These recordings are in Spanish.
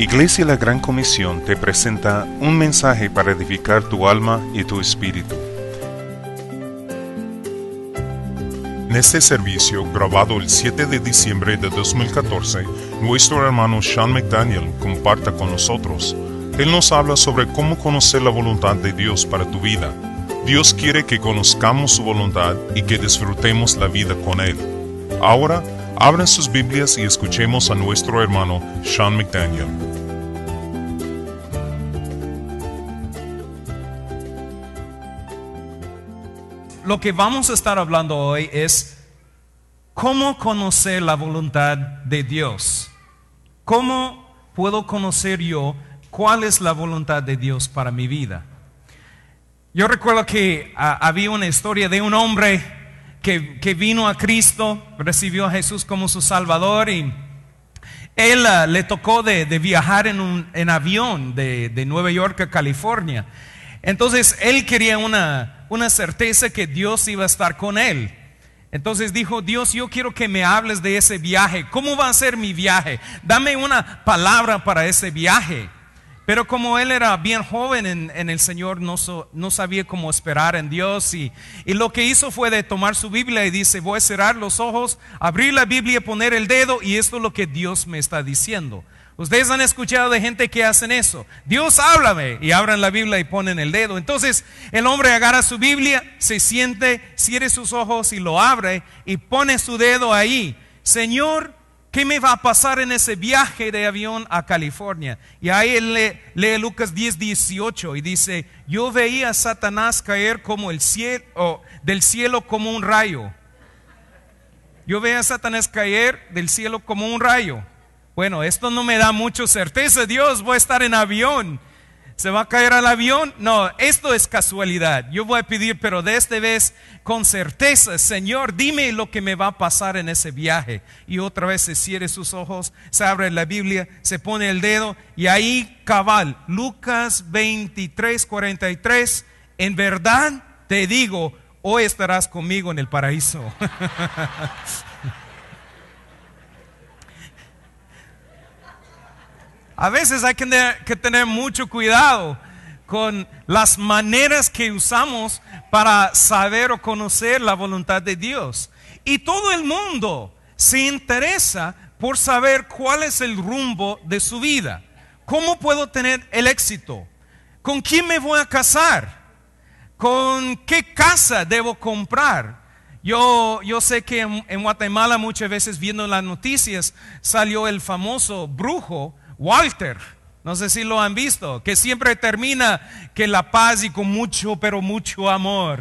Iglesia La Gran Comisión te presenta un mensaje para edificar tu alma y tu espíritu. En este servicio, grabado el 7 de diciembre de 2014, nuestro hermano Sean McDaniel comparta con nosotros. Él nos habla sobre cómo conocer la voluntad de Dios para tu vida. Dios quiere que conozcamos su voluntad y que disfrutemos la vida con Él. Ahora, abran sus Biblias y escuchemos a nuestro hermano Sean McDaniel. Lo que vamos a estar hablando hoy es cómo conocer la voluntad de Dios. ¿Cómo puedo conocer yo cuál es la voluntad de Dios para mi vida? Yo recuerdo que había una historia de un hombre que vino a Cristo, recibió a Jesús como su Salvador y él le tocó de viajar en avión de Nueva York a California. Entonces él quería una certeza que Dios iba a estar con él. Entonces dijo: Dios, yo quiero que me hables de ese viaje. ¿Cómo va a ser mi viaje? Dame una palabra para ese viaje. Pero como él era bien joven en el Señor, no sabía cómo esperar en Dios. Y lo que hizo fue de tomar su Biblia y dice: voy a cerrar los ojos, abrir la Biblia, poner el dedo, y esto es lo que Dios me está diciendo. Ustedes han escuchado de gente que hacen eso. Dios, háblame, y abran la Biblia y ponen el dedo. Entonces el hombre agarra su Biblia, se siente, cierre sus ojos y lo abre y pone su dedo ahí. Señor, ¿qué me va a pasar en ese viaje de avión a California? Y ahí él lee Lucas 10:18 y dice: yo veía a Satanás caer como del cielo como un rayo. Yo veía a Satanás caer del cielo como un rayo. Bueno, esto no me da mucha certeza. Dios, voy a estar en avión. ¿Se va a caer al avión? No, esto es casualidad. Yo voy a pedir, pero de esta vez con certeza: Señor, dime lo que me va a pasar en ese viaje. Y otra vez se cierra sus ojos, se abre la Biblia, se pone el dedo y ahí cabal, Lucas 23:43, en verdad te digo, hoy estarás conmigo en el paraíso. A veces hay que tener mucho cuidado con las maneras que usamos para saber o conocer la voluntad de Dios. Y todo el mundo se interesa por saber cuál es el rumbo de su vida. ¿Cómo puedo tener el éxito? ¿Con quién me voy a casar? ¿Con qué casa debo comprar? Yo sé que en Guatemala muchas veces, viendo las noticias, salió el famoso brujo Walter, no sé si lo han visto, que siempre termina que la paz y con mucho, pero mucho amor.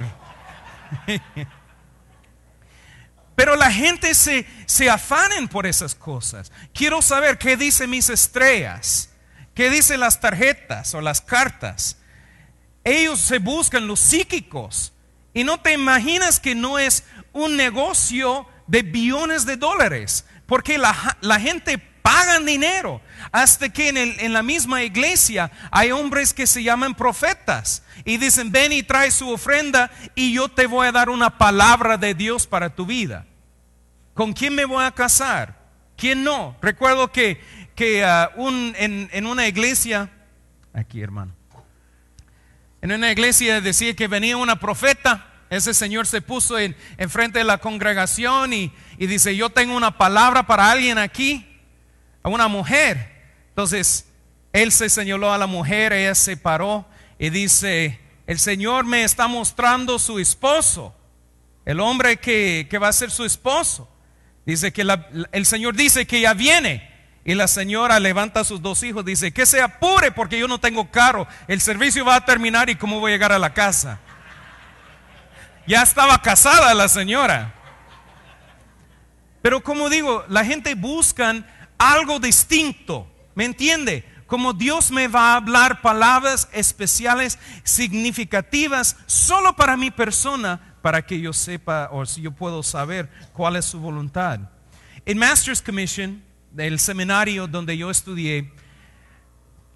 Pero la gente se afanan por esas cosas. Quiero saber qué dicen mis estrellas, qué dicen las tarjetas o las cartas. Ellos se buscan los psíquicos y no te imaginas que no es un negocio de billones de dólares, porque la gente pagan dinero, hasta que en la misma iglesia hay hombres que se llaman profetas y dicen: ven y trae su ofrenda y yo te voy a dar una palabra de Dios para tu vida. ¿Con quién me voy a casar? ¿Quién no? Recuerdo que en una iglesia, aquí hermano, en una iglesia decía que venía una profeta. Ese señor se puso en frente de la congregación y dice: yo tengo una palabra para alguien aquí, a una mujer. Entonces él se señaló a la mujer, ella se paró y dice: el Señor me está mostrando su esposo, el hombre que va a ser su esposo. Dice que el Señor dice que ya viene. Y la señora levanta a sus dos hijos, dice: que se apure porque yo no tengo carro, el servicio va a terminar y cómo voy a llegar a la casa. Ya estaba casada la señora. Pero como digo, la gente busca algo distinto, ¿me entiende? Como Dios me va a hablar palabras especiales, significativas, solo para mi persona, para que yo sepa o si yo puedo saber cuál es su voluntad. En Master's Commission, del seminario donde yo estudié,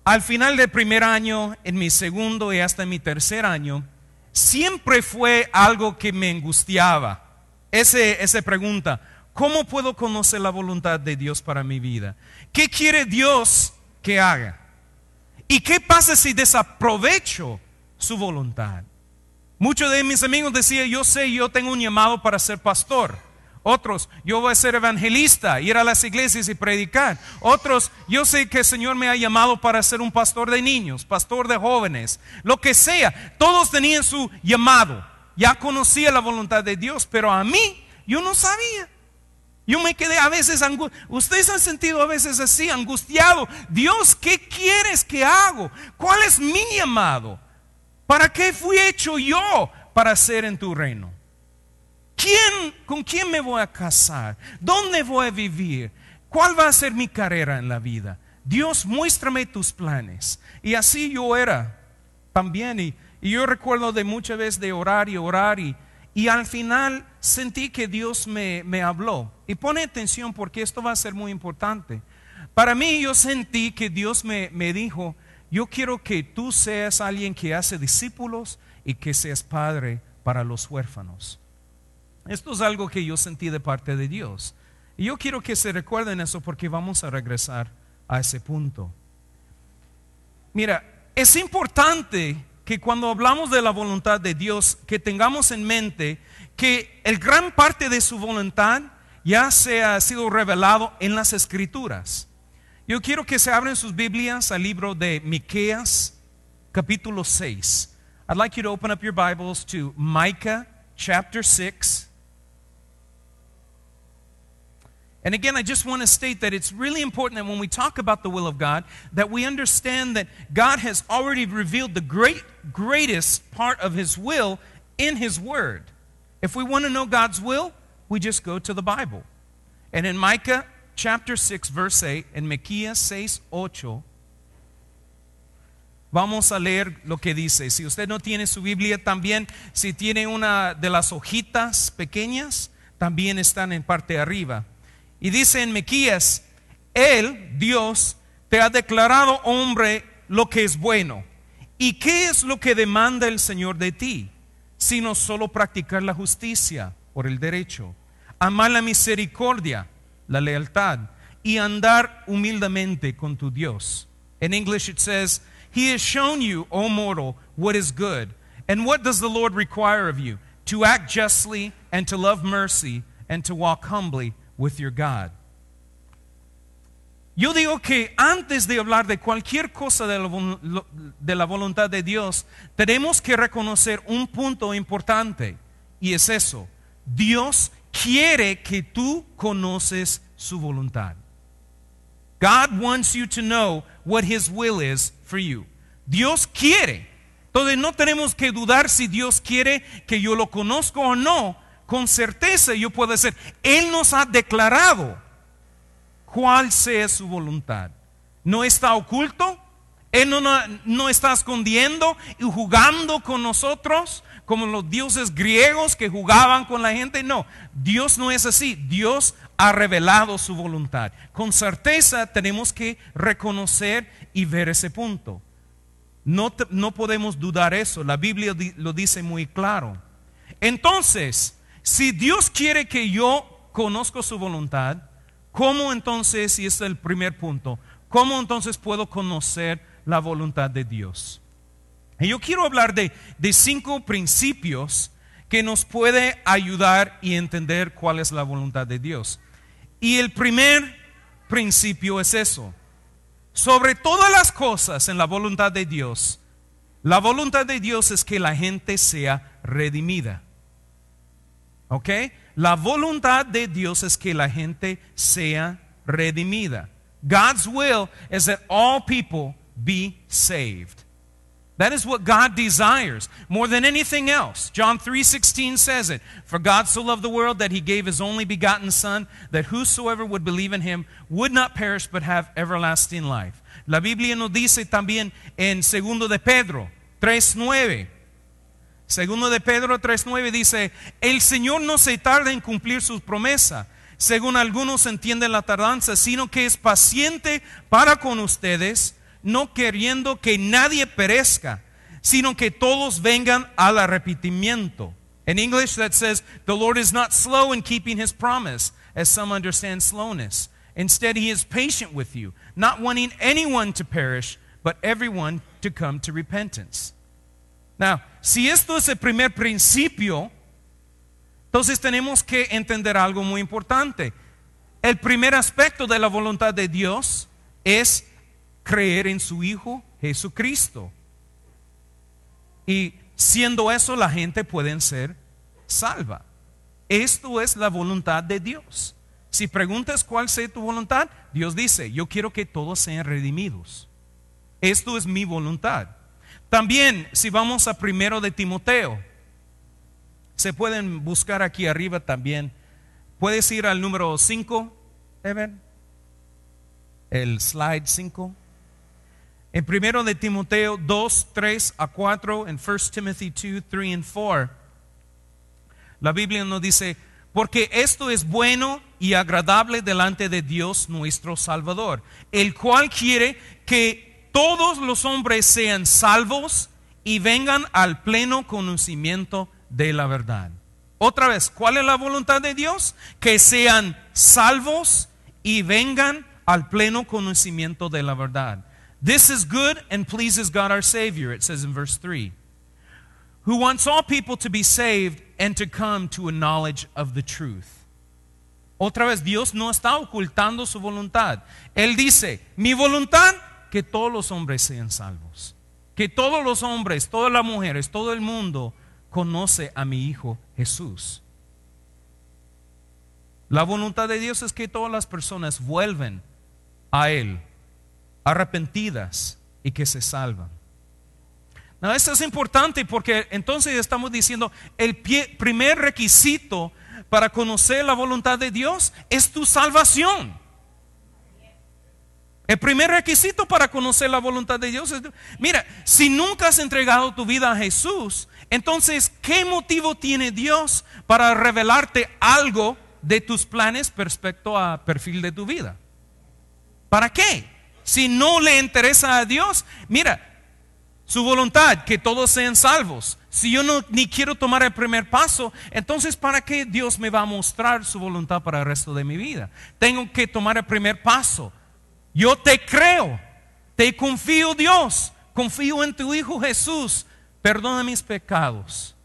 al final del primer año, en mi segundo y hasta en mi tercer año, siempre fue algo que me angustiaba. Esa pregunta: ¿cómo puedo conocer la voluntad de Dios para mi vida? ¿Qué quiere Dios que haga? ¿Y qué pasa si desaprovecho su voluntad? Muchos de mis amigos decían, yo tengo un llamado para ser pastor. Otros, yo voy a ser evangelista, ir a las iglesias y predicar. Otros, yo sé que el Señor me ha llamado para ser un pastor de niños, pastor de jóvenes, lo que sea. Todos tenían su llamado. Ya conocía la voluntad de Dios, pero a mí, yo no sabía. Yo me quedé a veces, ustedes han sentido a veces así, angustiado. Dios, ¿qué quieres que hago? ¿Cuál es mi llamado? ¿Para qué fui hecho yo para ser en tu reino? ¿Con quién me voy a casar? ¿Dónde voy a vivir? ¿Cuál va a ser mi carrera en la vida? Dios, muéstrame tus planes. Y así yo era también. Y yo recuerdo de muchas veces de orar y al final sentí que Dios me habló. Y pone atención porque esto va a ser muy importante. Para mí yo sentí que Dios me dijo, yo quiero que tú seas alguien que hace discípulos y que seas padre para los huérfanos. Esto es algo que yo sentí de parte de Dios. Y yo quiero que se recuerden eso porque vamos a regresar a ese punto. Mira, es importante que cuando hablamos de la voluntad de Dios, que tengamos en mente que el gran parte de su voluntad ya se ha sido revelado en las Escrituras. Yo quiero que se abran sus Biblias al libro de Miqueas, capítulo 6. I'd like you to open up your Bibles to Micah chapter 6. And again, I just want to state that it's really important that when we talk about the will of God, that we understand that God has already revealed the greatest part of His will in His Word. If we want to know God's will, we just go to the Bible. And in Micah chapter 6, verse 8, en Miqueas 6, 8, vamos a leer lo que dice. Si usted no tiene su Biblia también, si tiene una de las hojitas pequeñas, también están en parte de arriba. Y dice en Miqueas, Él, Dios, te ha declarado hombre lo que es bueno. ¿Y qué es lo que demanda el Señor de ti? Sino solo practicar la justicia por el derecho, amar la misericordia, la lealtad, y andar humildemente con tu Dios. In English it says, He has shown you, O mortal, what is good. And what does the Lord require of you? To act justly and to love mercy and to walk humbly with your God. Yo digo que antes de hablar de cualquier cosa de la voluntad de Dios, tenemos que reconocer un punto importante, y es eso: Dios quiere que tú conoces su voluntad. God wants you to know what His will is for you. Dios quiere. Entonces no tenemos que dudar si Dios quiere que yo lo conozco o no. Con certeza yo puedo decir, Él nos ha declarado cuál sea su voluntad. No está oculto. Él no está escondiendo y jugando con nosotros como los dioses griegos que jugaban con la gente. No, Dios no es así. Dios ha revelado su voluntad. Con certeza tenemos que reconocer y ver ese punto. No podemos dudar eso. La Biblia lo dice muy claro. Entonces, si Dios quiere que yo conozca su voluntad, ¿cómo entonces, y este es el primer punto, cómo entonces puedo conocer la voluntad de Dios? Y yo quiero hablar de 5 principios que nos puede ayudar y entender cuál es la voluntad de Dios. Y el primer principio es eso: sobre todas las cosas en la voluntad de Dios, la voluntad de Dios es que la gente sea redimida. ¿Ok? La voluntad de Dios es que la gente sea redimida. God's will is that all people be saved. That is what God desires more than anything else. John 3:16 says it. For God so loved the world that He gave His only begotten Son, that whosoever would believe in Him would not perish but have everlasting life. La Biblia nos dice también en 2 de Pedro 3:9. 2 de Pedro 3:9 dice, el Señor no se tarda en cumplir su promesa, según algunos entienden la tardanza, sino que es paciente para con ustedes, no queriendo que nadie perezca, sino que todos vengan al arrepentimiento. In English that says, the Lord is not slow in keeping His promise, as some understand slowness. Instead, he is patient with you, not wanting anyone to perish, but everyone to come to repentance. Now, si esto es el primer principio, entonces tenemos que entender algo muy importante. El primer aspecto de la voluntad de Dios es creer en su Hijo Jesucristo. Y siendo eso, la gente puede ser salva. Esto es la voluntad de Dios. Si preguntas cuál sea tu voluntad, Dios dice, yo quiero que todos sean redimidos. Esto es mi voluntad. También, si vamos a 1 de Timoteo, se pueden buscar aquí arriba también. Puedes ir al número 5, Evan, el slide 5. En 1 de Timoteo 2, 3 a 4, en 1 Timothy 2, 3 and 4, la Biblia nos dice, porque esto es bueno y agradable delante de Dios nuestro Salvador, el cual quiere que todos los hombres sean salvos y vengan al pleno conocimiento de la verdad. Otra vez, ¿cuál es la voluntad de Dios? Que sean salvos y vengan al pleno conocimiento de la verdad. This is good and pleases God our Savior, it says in verse 3, who wants all people to be saved and to come to a knowledge of the truth. Otra vez, Dios no está ocultando su voluntad. Él dice, mi voluntad, que todos los hombres sean salvos. Que todos los hombres, todas las mujeres, todo el mundo conoce a mi Hijo Jesús. La voluntad de Dios es que todas las personas vuelven a Él, arrepentidas y que se salvan. No, esto es importante porque entonces estamos diciendo el primer requisito para conocer la voluntad de Dios es tu salvación. El primer requisito para conocer la voluntad de Dios es, mira, si nunca has entregado tu vida a Jesús, entonces, ¿qué motivo tiene Dios para revelarte algo de tus planes respecto al perfil de tu vida? ¿Para qué? Si no le interesa a Dios, mira, su voluntad, que todos sean salvos. Si yo ni quiero tomar el primer paso, entonces ¿para qué Dios me va a mostrar su voluntad para el resto de mi vida? Tengo que tomar el primer paso. Yo te creo, te confío, Dios, confío en tu Hijo Jesús, perdona mis pecados,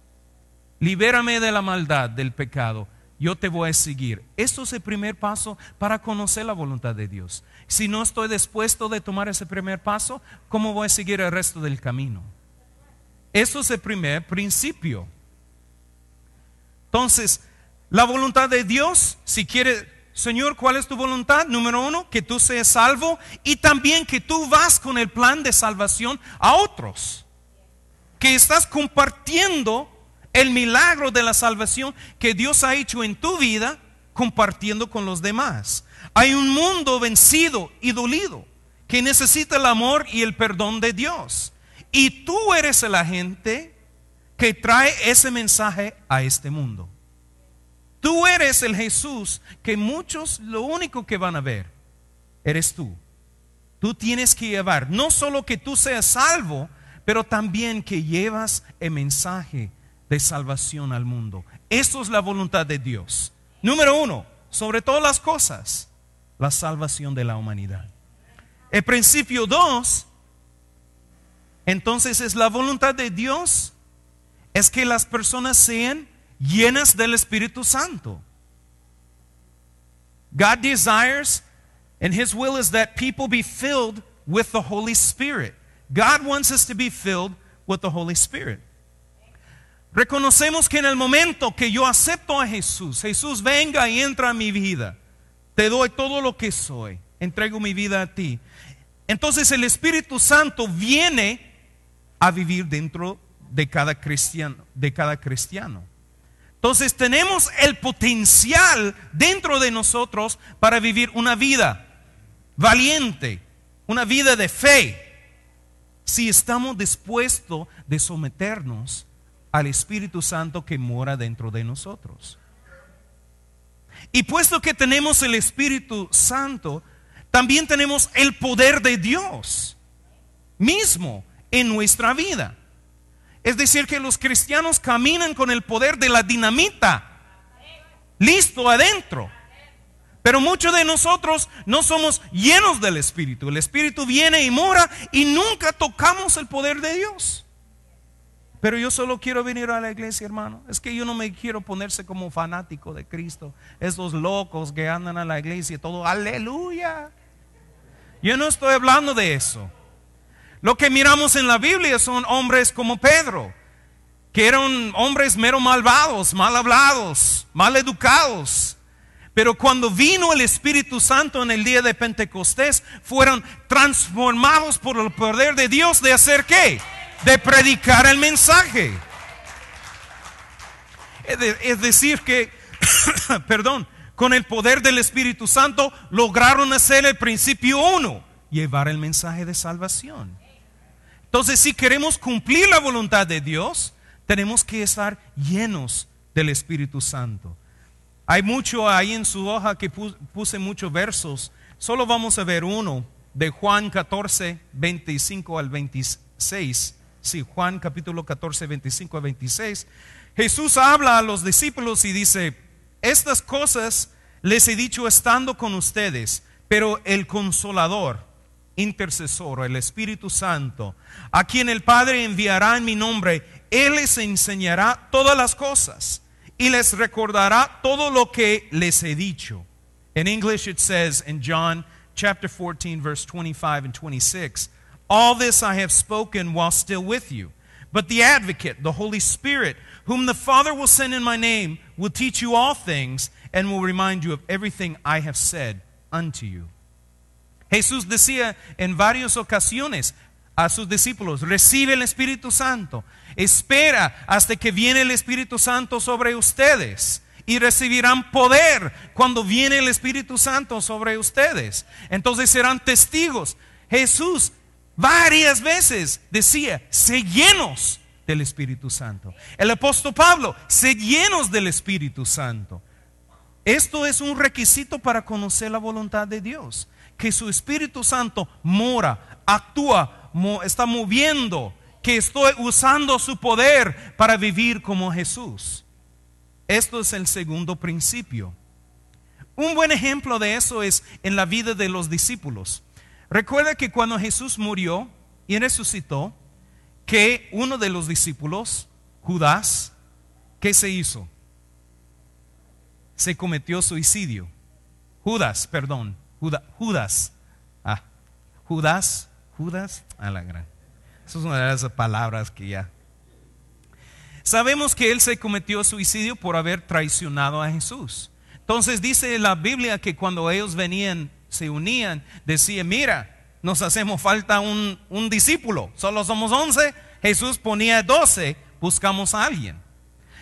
libérame de la maldad, del pecado, yo te voy a seguir. Esto es el primer paso para conocer la voluntad de Dios. Si no estoy dispuesto de tomar ese primer paso, ¿cómo voy a seguir el resto del camino? Eso es el primer principio. Entonces, la voluntad de Dios, si quiere, Señor, ¿cuál es tu voluntad? Número 1, que tú seas salvo y también que tú vas con el plan de salvación a otros. Que estás compartiendo el milagro de la salvación que Dios ha hecho en tu vida, compartiendo con los demás. Hay un mundo vencido y dolido que necesita el amor y el perdón de Dios. Y tú eres el agente que trae ese mensaje a este mundo. Tú eres el Jesús que muchos lo único que van a ver eres tú. Tú tienes que llevar, no solo que tú seas salvo, pero también que llevas el mensaje de salvación al mundo. Esto es la voluntad de Dios. Número 1, sobre todas las cosas, la salvación de la humanidad. El principio 2, entonces es la voluntad de Dios, es que las personas sean llenas del Espíritu Santo. God desires and His will is that people be filled with the Holy Spirit. God wants us to be filled with the Holy Spirit. Reconocemos que en el momento que yo acepto a Jesús, Jesús, venga y entra a mi vida, te doy todo lo que soy, entrego mi vida a ti. Entonces el Espíritu Santo viene a vivir dentro de cada cristiano, Entonces tenemos el potencial dentro de nosotros para vivir una vida valiente, una vida de fe, si estamos dispuestos de someternos al Espíritu Santo que mora dentro de nosotros. Y puesto que tenemos el Espíritu Santo, también tenemos el poder de Dios mismo en nuestra vida. Es decir, que los cristianos caminan con el poder de la dinamita listo adentro. Pero muchos de nosotros no somos llenos del Espíritu. El Espíritu viene y mora y nunca tocamos el poder de Dios. Pero yo solo quiero venir a la iglesia, hermano. Es que yo no me quiero ponerse como fanático de Cristo. Esos locos que andan a la iglesia y todo, aleluya. Yo no estoy hablando de eso. Lo que miramos en la Biblia son hombres como Pedro, que eran hombres mero malvados, mal hablados, mal educados. Pero cuando vino el Espíritu Santo en el día de Pentecostés, fueron transformados por el poder de Dios de hacer ¿qué? De predicar el mensaje. Es decir que, perdón, con el poder del Espíritu Santo lograron hacer el principio 1, llevar el mensaje de salvación. Entonces, si queremos cumplir la voluntad de Dios, tenemos que estar llenos del Espíritu Santo. Hay mucho ahí en su hoja que puse muchos versos. Solo vamos a ver uno de Juan 14, 25 al 26. Sí, Juan capítulo 14, 25 al 26. Jesús habla a los discípulos y dice: estas cosas les he dicho estando con ustedes, pero el Consolador, intercesor, el Espíritu Santo, a quien el Padre enviará en mi nombre, Él les enseñará todas las cosas y les recordará todo lo que les he dicho. In English it says in John chapter 14 verse 25 and 26, all this I have spoken while still with you. But the Advocate, the Holy Spirit, whom the Father will send in my name, will teach you all things and will remind you of everything I have said unto you. Jesús decía en varias ocasiones a sus discípulos: recibe el Espíritu Santo, espera hasta que viene el Espíritu Santo sobre ustedes y recibirán poder cuando viene el Espíritu Santo sobre ustedes. Entonces serán testigos. Jesús varias veces decía: sé llenos del Espíritu Santo. El apóstol Pablo: sé llenos del Espíritu Santo. Esto es un requisito para conocer la voluntad de Dios, que su Espíritu Santo mora, actúa, está moviendo, que estoy usando su poder para vivir como Jesús. Esto es el segundo principio. Un buen ejemplo de eso es en la vida de los discípulos. Recuerda que cuando Jesús murió y resucitó, que uno de los discípulos, Judas, ¿qué se hizo? Se cometió suicidio. Judas, a la gran. Esa es una de esas palabras que ya. Sabemos que él se cometió suicidio por haber traicionado a Jesús. Entonces dice la Biblia que cuando ellos venían, se unían, decía: mira, nos hacemos falta un discípulo, solo somos 11, Jesús ponía 12, buscamos a alguien.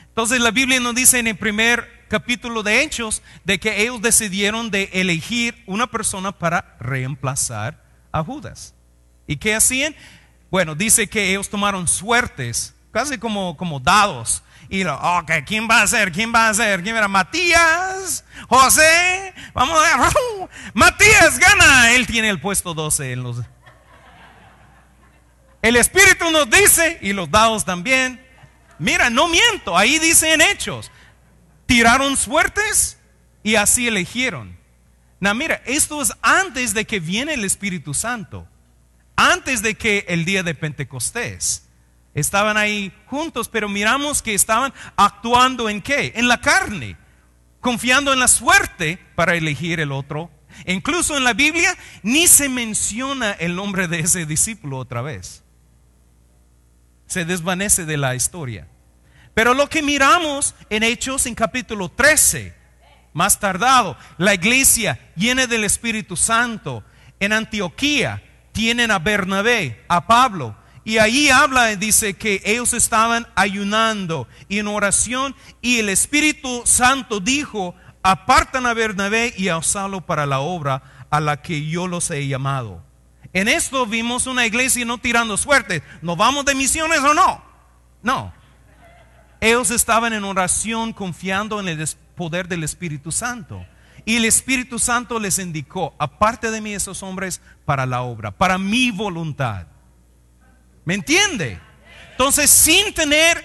Entonces la Biblia nos dice en el primer capítulo de Hechos de que ellos decidieron de elegir una persona para reemplazar a Judas. ¿Y qué hacían? Bueno, dice que ellos tomaron suertes, casi como dados. Y okay, ¿quién va a ser? ¿Quién era? Matías, José, vamos a ver. Matías gana, él tiene el puesto 12 en los. El Espíritu nos dice, y los dados también. Mira, no miento, ahí dice en Hechos. Tiraron suertes y así eligieron. No, mira, esto es antes de que viene el Espíritu Santo, antes de que el día de Pentecostés. Estaban ahí juntos, pero miramos que estaban actuando en ¿qué? En la carne, confiando en la suerte para elegir el otro. Incluso en la Biblia ni se menciona el nombre de ese discípulo otra vez. Se desvanece de la historia. Pero lo que miramos en Hechos en capítulo 13, más tardado, la iglesia llena del Espíritu Santo en Antioquía, tienen a Bernabé, a Pablo, y ahí habla y dice que ellos estaban ayunando y en oración, y el Espíritu Santo dijo: apartan a Bernabé y a Saulo para la obra a la que yo los he llamado. En esto vimos una iglesia no tirando suerte. ¿Nos vamos de misiones o no? No. Ellos estaban en oración confiando en el poder del Espíritu Santo. Y el Espíritu Santo les indicó: aparte de mí esos hombres para la obra, para mi voluntad. ¿Me entiende? Entonces, sin tener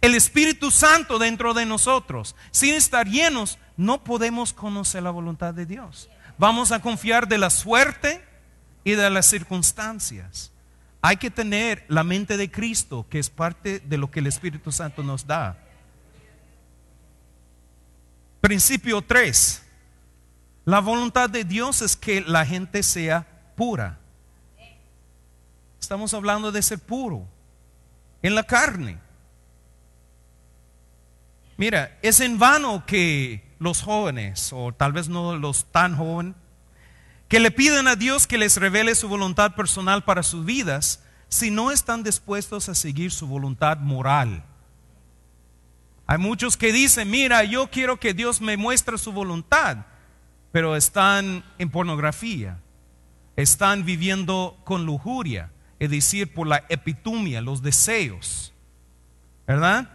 el Espíritu Santo dentro de nosotros. Sin estar llenos, no podemos conocer la voluntad de Dios. Vamos a confiar de la suerte y de las circunstancias. Hay que tener la mente de Cristo, que es parte de lo que el Espíritu Santo nos da. Principio 3. La voluntad de Dios es que la gente sea pura. Estamos hablando de ser puro en la carne. Mira, es en vano que los jóvenes, o tal vez no los tan jóvenes, que le piden a Dios que les revele su voluntad personal para sus vidas, si no están dispuestos a seguir su voluntad moral. Hay muchos que dicen, mira, yo quiero que Dios me muestre su voluntad, pero están en pornografía, están viviendo con lujuria, es decir, por la epitumia, los deseos, ¿verdad?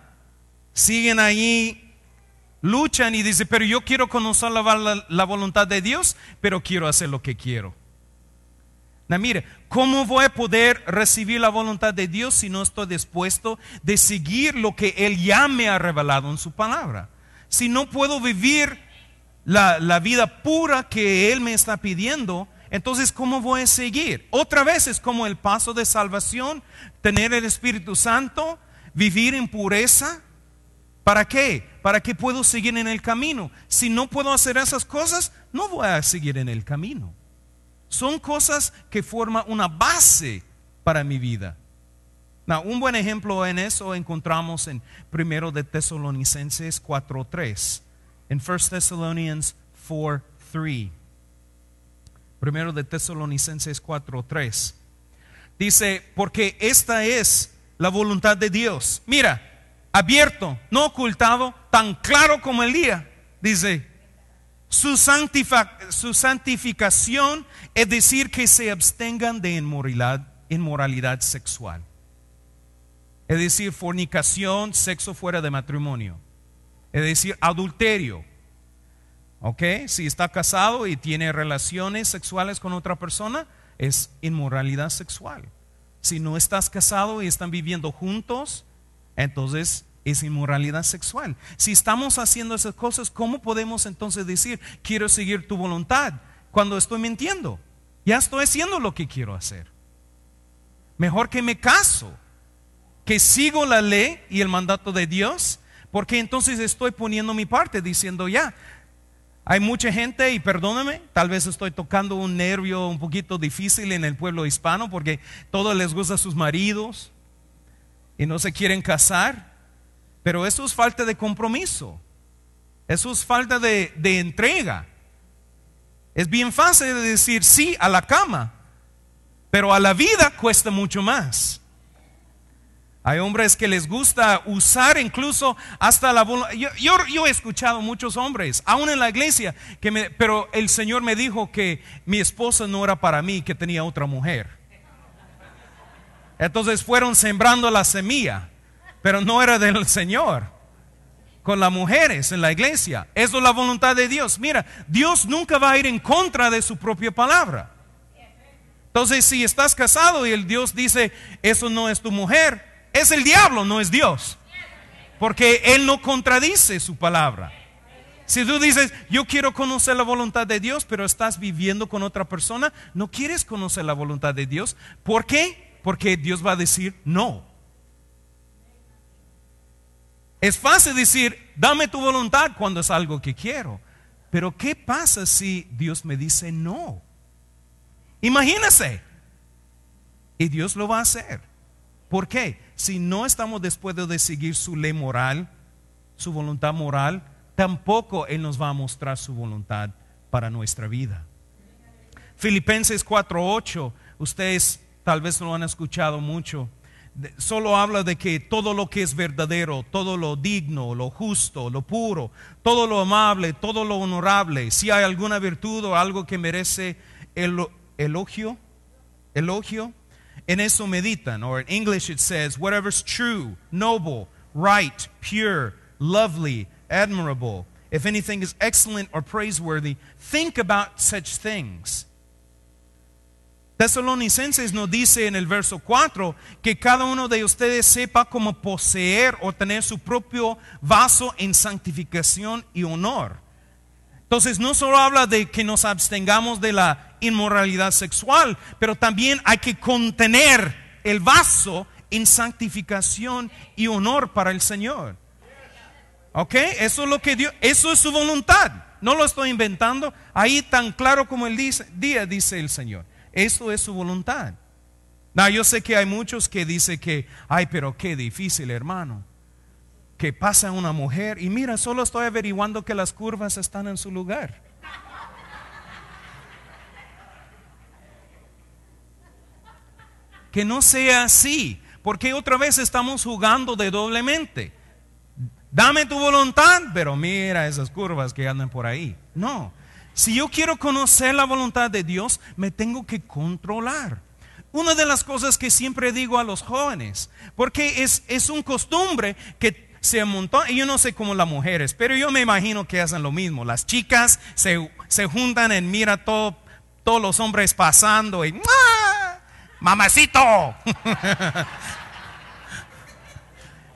Siguen ahí, luchan y dicen, pero yo quiero conocer la voluntad de Dios, pero quiero hacer lo que quiero. Now, mire, ¿cómo voy a poder recibir la voluntad de Dios si no estoy dispuesto de seguir lo que Él ya me ha revelado en su palabra? Si no puedo vivir la vida pura que Él me está pidiendo, entonces ¿cómo voy a seguir? Otra vez es como el paso de salvación, tener el Espíritu Santo, vivir en pureza. ¿Para qué? ¿Para qué puedo seguir en el camino? Si no puedo hacer esas cosas, no voy a seguir en el camino. Son cosas que forman una base para mi vida. Now, un buen ejemplo en eso encontramos en 1 de Tesalonicenses 4:3. En 1 Thessalonians 4:3. 1 de Tesalonicenses 4:3. Dice, porque esta es la voluntad de Dios. Mira, abierto, no ocultado, tan claro como el día. Dice, su santificación, es decir, que se abstengan de inmoralidad sexual. Es decir, fornicación, sexo fuera de matrimonio. Es decir, adulterio. ¿Ok? Si está casado y tiene relaciones sexuales con otra persona, es inmoralidad sexual. Si no estás casado y están viviendo juntos, entonces es inmoralidad sexual. Si estamos haciendo esas cosas, ¿cómo podemos entonces decir, quiero seguir tu voluntad cuando estoy mintiendo? Ya estoy haciendo lo que quiero hacer. Mejor que me caso, que sigo la ley y el mandato de Dios, porque entonces estoy poniendo mi parte, diciendo ya. Hay mucha gente, y perdóname, tal vez estoy tocando un nervio un poquito difícil en el pueblo hispano, porque todos les gustan sus maridos y no se quieren casar. Pero eso es falta de compromiso. Eso es falta de entrega. Es bien fácil de decir sí a la cama, pero a la vida cuesta mucho más. Hay hombres que les gusta usar incluso hasta la voluntad. Yo he escuchado muchos hombres, aún en la iglesia, pero el Señor me dijo que mi esposa no era para mí, que tenía otra mujer. Entonces fueron sembrando la semilla, pero no era del Señor. Con las mujeres en la iglesia, eso es la voluntad de Dios. Mira, Dios nunca va a ir en contra de su propia palabra. Entonces, si estás casado y el Dios dice, eso no es tu mujer, es el diablo, no es Dios. Porque Él no contradice su palabra. Si tú dices, yo quiero conocer la voluntad de Dios, pero estás viviendo con otra persona, no quieres conocer la voluntad de Dios. ¿Por qué? Porque Dios va a decir no. Es fácil decir, dame tu voluntad cuando es algo que quiero. Pero ¿qué pasa si Dios me dice no? Imagínese. Y Dios lo va a hacer. ¿Por qué? Si no estamos dispuestos de seguir su ley moral, su voluntad moral, tampoco Él nos va a mostrar su voluntad para nuestra vida. Filipenses 4:8, ustedes tal vez lo han escuchado mucho. Solo habla de que todo lo que es verdadero, todo lo digno, lo justo, lo puro, todo lo amable, todo lo honorable, si hay alguna virtud o algo que merece elogio, en eso meditan. Or in English it says, whatever's true, noble, right, pure, lovely, admirable, if anything is excellent or praiseworthy, think about such things. Tesalonicenses nos dice en el verso 4 que cada uno de ustedes sepa cómo poseer o tener su propio vaso en santificación y honor. Entonces no solo habla de que nos abstengamos de la inmoralidad sexual, pero también hay que contener el vaso en santificación y honor para el Señor. ¿Ok? Eso es lo que Dios, eso es su voluntad. No lo estoy inventando. Ahí tan claro como el día dice el Señor. Eso es su voluntad. No, yo sé que hay muchos que dicen que, ay, pero qué difícil, hermano. Que pasa una mujer y mira, solo estoy averiguando que las curvas están en su lugar. Que no sea así, porque otra vez estamos jugando de doblemente. Dame tu voluntad, pero mira esas curvas que andan por ahí. No, si yo quiero conocer la voluntad de Dios, me tengo que controlar. Una de las cosas que siempre digo a los jóvenes, porque es un costumbre que se montó, y yo no sé cómo las mujeres, pero yo me imagino que hacen lo mismo. Las chicas se juntan en mira todos los hombres pasando y ¡ah! ¡Mamacito!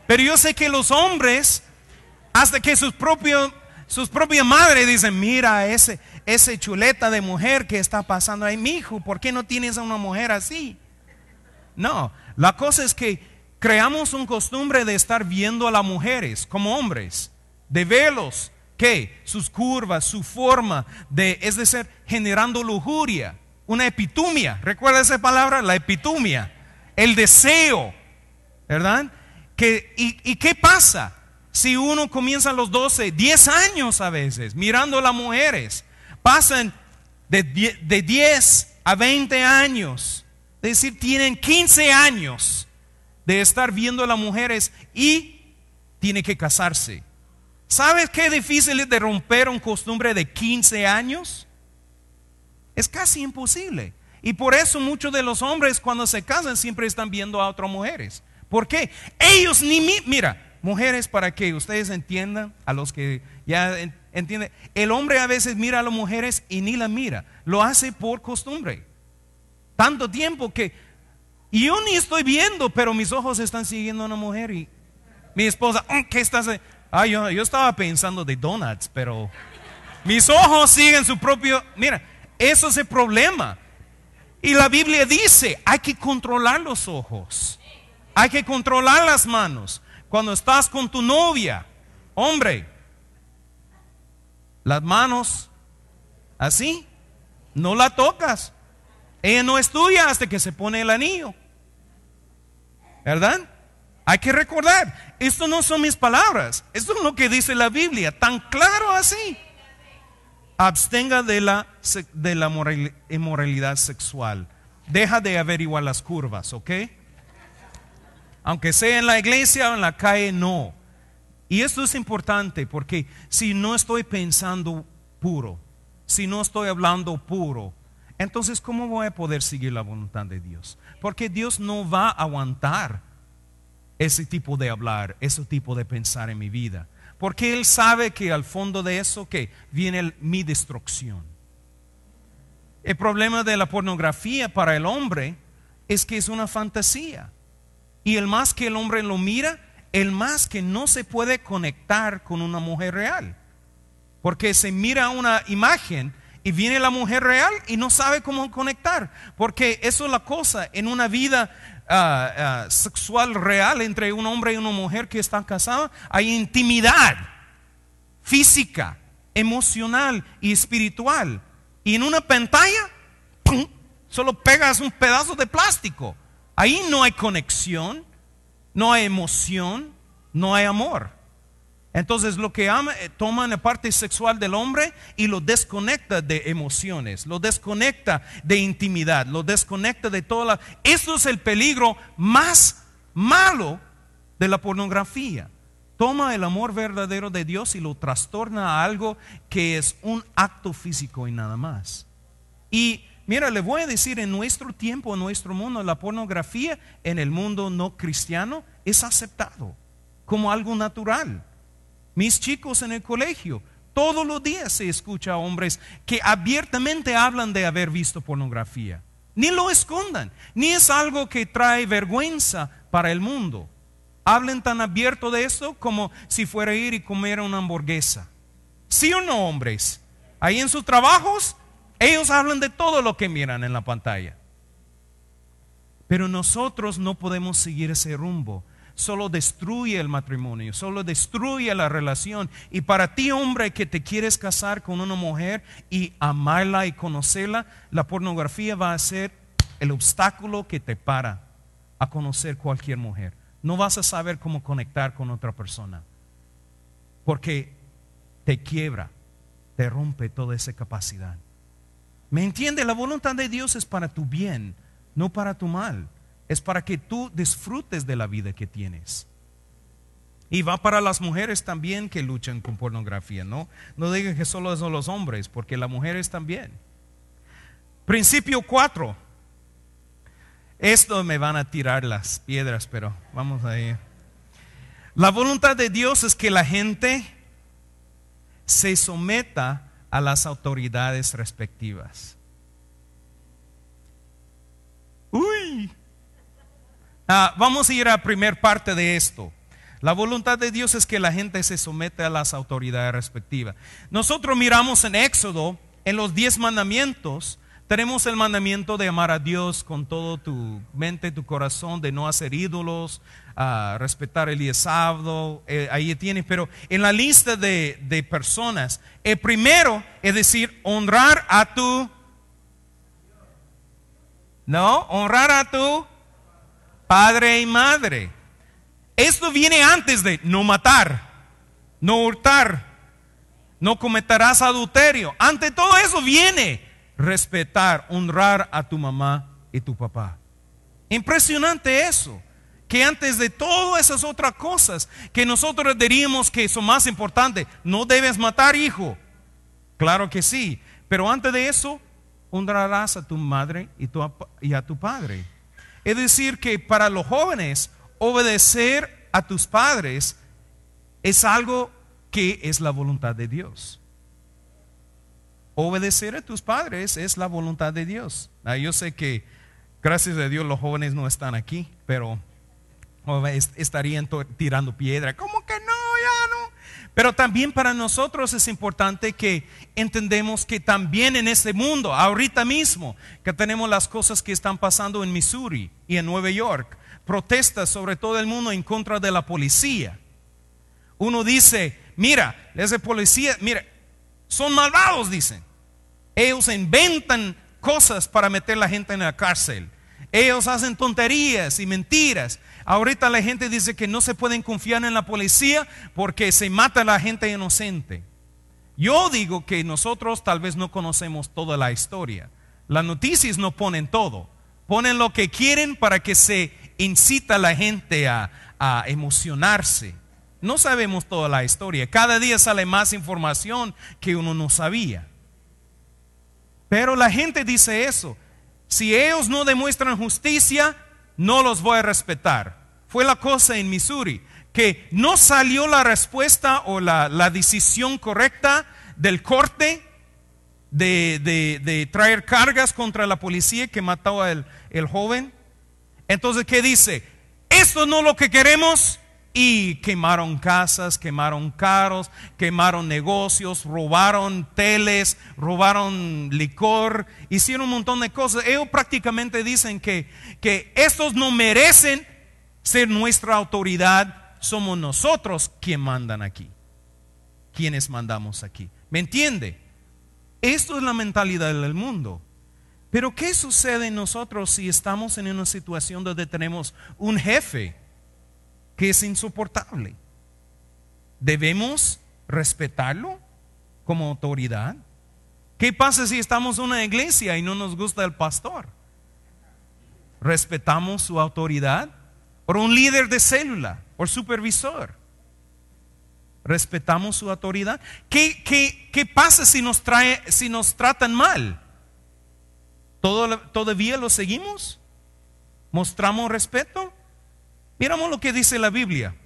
Pero yo sé que los hombres, hasta que sus propias madres dicen, mira ese chuleta de mujer que está pasando ahí, mijo, ¿por qué no tienes a una mujer así? No, la cosa es que creamos una costumbre de estar viendo a las mujeres como hombres, de verlos, ¿qué? Sus curvas, su forma, es decir, generando lujuria, una epitumia. ¿Recuerda esa palabra? La epitumia, el deseo, ¿verdad? ¿Y qué pasa? Si uno comienza a los 12, 10 años a veces, mirando a las mujeres, pasan de 10 a 20 años, es decir, tienen 15 años de estar viendo a las mujeres y tiene que casarse. ¿Sabes qué difícil es de romper una costumbre de 15 años? Es casi imposible. Y por eso muchos de los hombres cuando se casan siempre están viendo a otras mujeres. ¿Por qué? Ellos mira, mujeres, para que ustedes entiendan, a los que ya entienden, el hombre a veces mira a las mujeres y ni la mira, lo hace por costumbre. Tanto tiempo que y yo ni estoy viendo, pero mis ojos están siguiendo a una mujer y mi esposa, ¿qué estás haciendo? Yo estaba pensando de donuts, pero mis ojos siguen su propio. Mira, eso es el problema. Y la Biblia dice, hay que controlar los ojos. Hay que controlar las manos. Cuando estás con tu novia, hombre, las manos así, no la tocas. Ella no es tuya hasta que se pone el anillo. ¿Verdad? Hay que recordar, esto no son mis palabras, esto es lo que dice la Biblia, tan claro así. Abstenga de la inmoralidad sexual. Deja de averiguar las curvas, ¿ok? Aunque sea en la iglesia o en la calle, no. Y esto es importante porque si no estoy pensando puro, si no estoy hablando puro, entonces ¿cómo voy a poder seguir la voluntad de Dios? Porque Dios no va a aguantar ese tipo de hablar, ese tipo de pensar en mi vida. Porque Él sabe que al fondo de eso que viene mi destrucción. El problema de la pornografía para el hombre es que es una fantasía. Y el más que el hombre lo mira, el más que no se puede conectar con una mujer real. Porque se mira una imagen y viene la mujer real y no sabe cómo conectar. Porque eso es la cosa en una vida sexual real entre un hombre y una mujer que están casados. Hay intimidad física, emocional y espiritual. Y en una pantalla, ¡pum!, solo pegas un pedazo de plástico. Ahí no hay conexión, no hay emoción, no hay amor. Entonces lo que toma la parte sexual del hombre y lo desconecta de emociones, lo desconecta de intimidad, lo desconecta de toda Eso es el peligro más malo de la pornografía. Toma el amor verdadero de Dios y lo trastorna a algo que es un acto físico y nada más. Y mira, le voy a decir, en nuestro tiempo, en nuestro mundo, la pornografía en el mundo no cristiano es aceptado como algo natural. Mis chicos en el colegio, todos los días se escucha a hombres que abiertamente hablan de haber visto pornografía. Ni lo escondan, ni es algo que trae vergüenza para el mundo. Hablen tan abierto de esto como si fuera a ir y comer una hamburguesa. ¿Sí o no, hombres? Ahí en sus trabajos, ellos hablan de todo lo que miran en la pantalla. Pero nosotros no podemos seguir ese rumbo. Solo destruye el matrimonio, solo destruye la relación. Y para ti, hombre, que te quieres casar con una mujer y amarla y conocerla, la pornografía va a ser el obstáculo que te para a conocer cualquier mujer. No vas a saber cómo conectar con otra persona, porque te quiebra, te rompe toda esa capacidad. ¿Me entiende? La voluntad de Dios es para tu bien, no para tu mal. Es para que tú disfrutes de la vida que tienes. Y va para las mujeres también que luchan con pornografía, ¿no? No digan que solo son los hombres, porque las mujeres también. Principio 4. Esto me van a tirar las piedras, pero vamos ahí. La voluntad de Dios es que la gente se someta a las autoridades respectivas. Uy. Vamos a ir a la primera parte de esto. La voluntad de Dios es que la gente se somete a las autoridades respectivas. Nosotros miramos en Éxodo, en los 10 mandamientos, tenemos el mandamiento de amar a Dios con todo tu mente, tu corazón, de no hacer ídolos, respetar el día sábado, ahí tiene. Pero en la lista de personas, el primero es decir, honrar a tu, honrar a tu padre y madre. Esto viene antes de no matar, no hurtar, no cometerás adulterio. Ante todo eso viene respetar, honrar a tu mamá y tu papá. Impresionante eso, que antes de todas esas otras cosas que nosotros diríamos que son más importantes, no debes matar, hijo. Claro que sí, pero antes de eso honrarás a tu madre y a tu padre. Es decir, que para los jóvenes, obedecer a tus padres es algo que es la voluntad de Dios. Obedecer a tus padres es la voluntad de Dios. Yo sé que, gracias a Dios, los jóvenes no están aquí, pero estarían tirando piedra. ¿Cómo que no? Ya no. Pero también para nosotros es importante que entendemos que también en este mundo, ahorita mismo, que tenemos las cosas que están pasando en Missouri y en Nueva York, protestas sobre todo el mundo en contra de la policía. Uno dice, mira, ese policía, mira, son malvados, dicen. Ellos inventan cosas para meter a la gente en la cárcel. Ellos hacen tonterías y mentiras. Ahorita la gente dice que no se pueden confiar en la policía porque se mata a la gente inocente. Yo digo que nosotros tal vez no conocemos toda la historia. Las noticias no ponen todo. Ponen lo que quieren para que se incita a la gente a emocionarse. No sabemos toda la historia. Cada día sale más información que uno no sabía. Pero la gente dice eso. Si ellos no demuestran justicia, no los voy a respetar. Fue la cosa en Missouri, que no salió la respuesta o la decisión correcta del corte de traer cargas contra la policía que mató al joven. Entonces, ¿qué dice? Esto no es lo que queremos. Y quemaron casas, quemaron carros, quemaron negocios, robaron teles, robaron licor, hicieron un montón de cosas. Ellos prácticamente dicen que estos no merecen ser nuestra autoridad. Somos nosotros quienes mandan aquí, quienes mandamos aquí. ¿Me entiende? Esto es la mentalidad del mundo. Pero ¿qué sucede en nosotros si estamos en una situación donde tenemos un jefe que es insoportable? ¿Debemos respetarlo como autoridad? ¿Qué pasa si estamos en una iglesia y no nos gusta el pastor? ¿Respetamos su autoridad? ¿Por un líder de célula o supervisor? ¿Respetamos su autoridad? ¿Qué pasa si nos tratan mal? ¿Todavía lo seguimos? ¿Mostramos respeto? Miramos lo que dice la Biblia.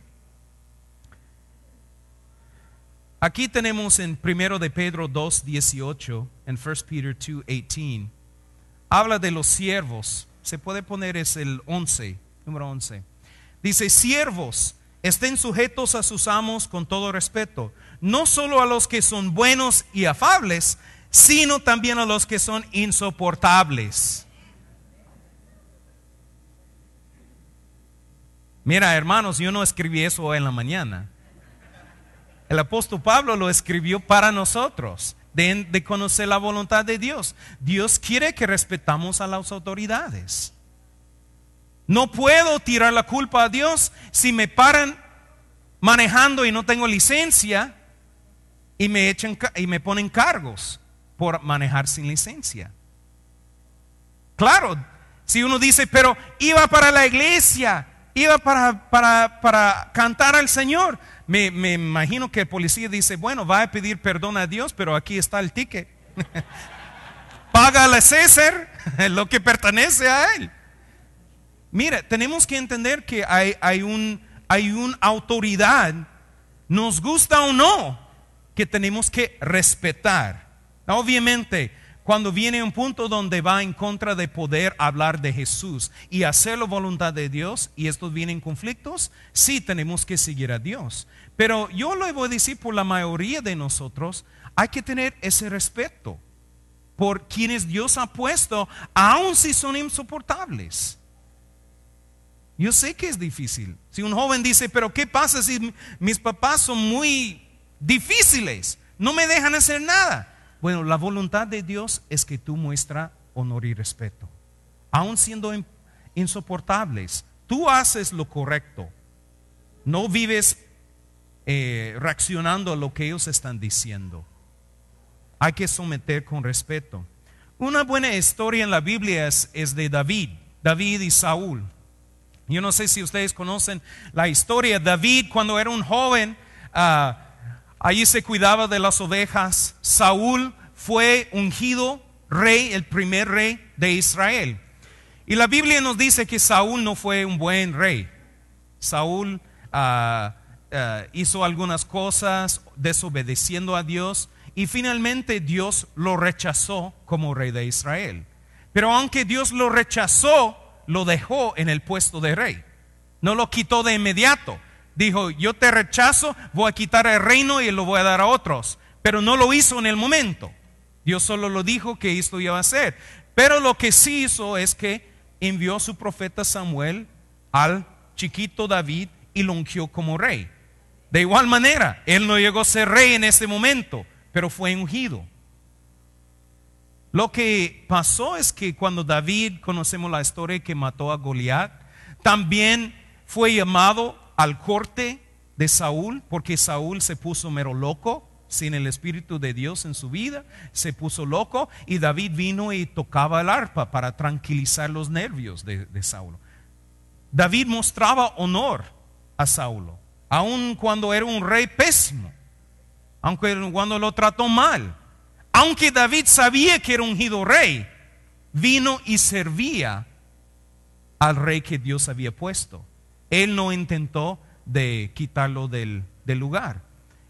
Aquí tenemos en 1 de Pedro 2:18, en 1 Peter 2:18, habla de los siervos. Se puede poner, es el 11, número 11. Dice, siervos, estén sujetos a sus amos con todo respeto, no solo a los que son buenos y afables, sino también a los que son insoportables. Mira, hermanos, yo no escribí eso hoy en la mañana. El apóstol Pablo lo escribió para nosotros, de conocer la voluntad de Dios. Dios quiere que respetamos a las autoridades. No puedo tirar la culpa a Dios si me paran manejando y no tengo licencia y me ponen cargos por manejar sin licencia. Claro, si uno dice, pero iba para la iglesia, iba para cantar al Señor, me imagino que el policía dice, bueno, va a pedir perdón a Dios, pero aquí está el ticket. Págale a César lo que pertenece a él. Mira, tenemos que entender que hay una autoridad, nos gusta o no, que tenemos que respetar. Obviamente, cuando viene un punto donde va en contra de poder hablar de Jesús y hacer la voluntad de Dios, y estos vienen conflictos, sí tenemos que seguir a Dios. Pero yo le voy a decir, por la mayoría de nosotros, hay que tener ese respeto por quienes Dios ha puesto, aun si son insoportables. Yo sé que es difícil. Si un joven dice, pero ¿qué pasa si mis papás son muy difíciles? No me dejan hacer nada. Bueno, la voluntad de Dios es que tú muestras honor y respeto. Aun siendo insoportables, tú haces lo correcto. No vives reaccionando a lo que ellos están diciendo. Hay que someter con respeto. Una buena historia en la Biblia es de David y Saúl. Yo no sé si ustedes conocen la historia. David, cuando era un joven, allí se cuidaba de las ovejas. Saúl fue ungido rey, el primer rey de Israel. Y la Biblia nos dice que Saúl no fue un buen rey. Saúl hizo algunas cosas desobedeciendo a Dios, y finalmente Dios lo rechazó como rey de Israel. Pero aunque Dios lo rechazó, lo dejó en el puesto de rey. No lo quitó de inmediato. Dijo, yo te rechazo, voy a quitar el reino y lo voy a dar a otros. Pero no lo hizo en el momento. Dios solo lo dijo que esto iba a hacer. Pero lo que sí hizo es que envió a su profeta Samuel al chiquito David y lo ungió como rey. De igual manera, él no llegó a ser rey en ese momento, pero fue ungido. Lo que pasó es que cuando David, conocemos la historia que mató a Goliat, también fue llamado al corte de Saúl, porque Saúl se puso mero loco, sin el Espíritu de Dios en su vida, se puso loco, y David vino y tocaba el arpa para tranquilizar los nervios de Saúl. David mostraba honor a Saúl, aun cuando era un rey pésimo, aunque cuando lo trató mal. Aunque David sabía que era ungido rey, vino y servía al rey que Dios había puesto. Él no intentó de quitarlo del lugar.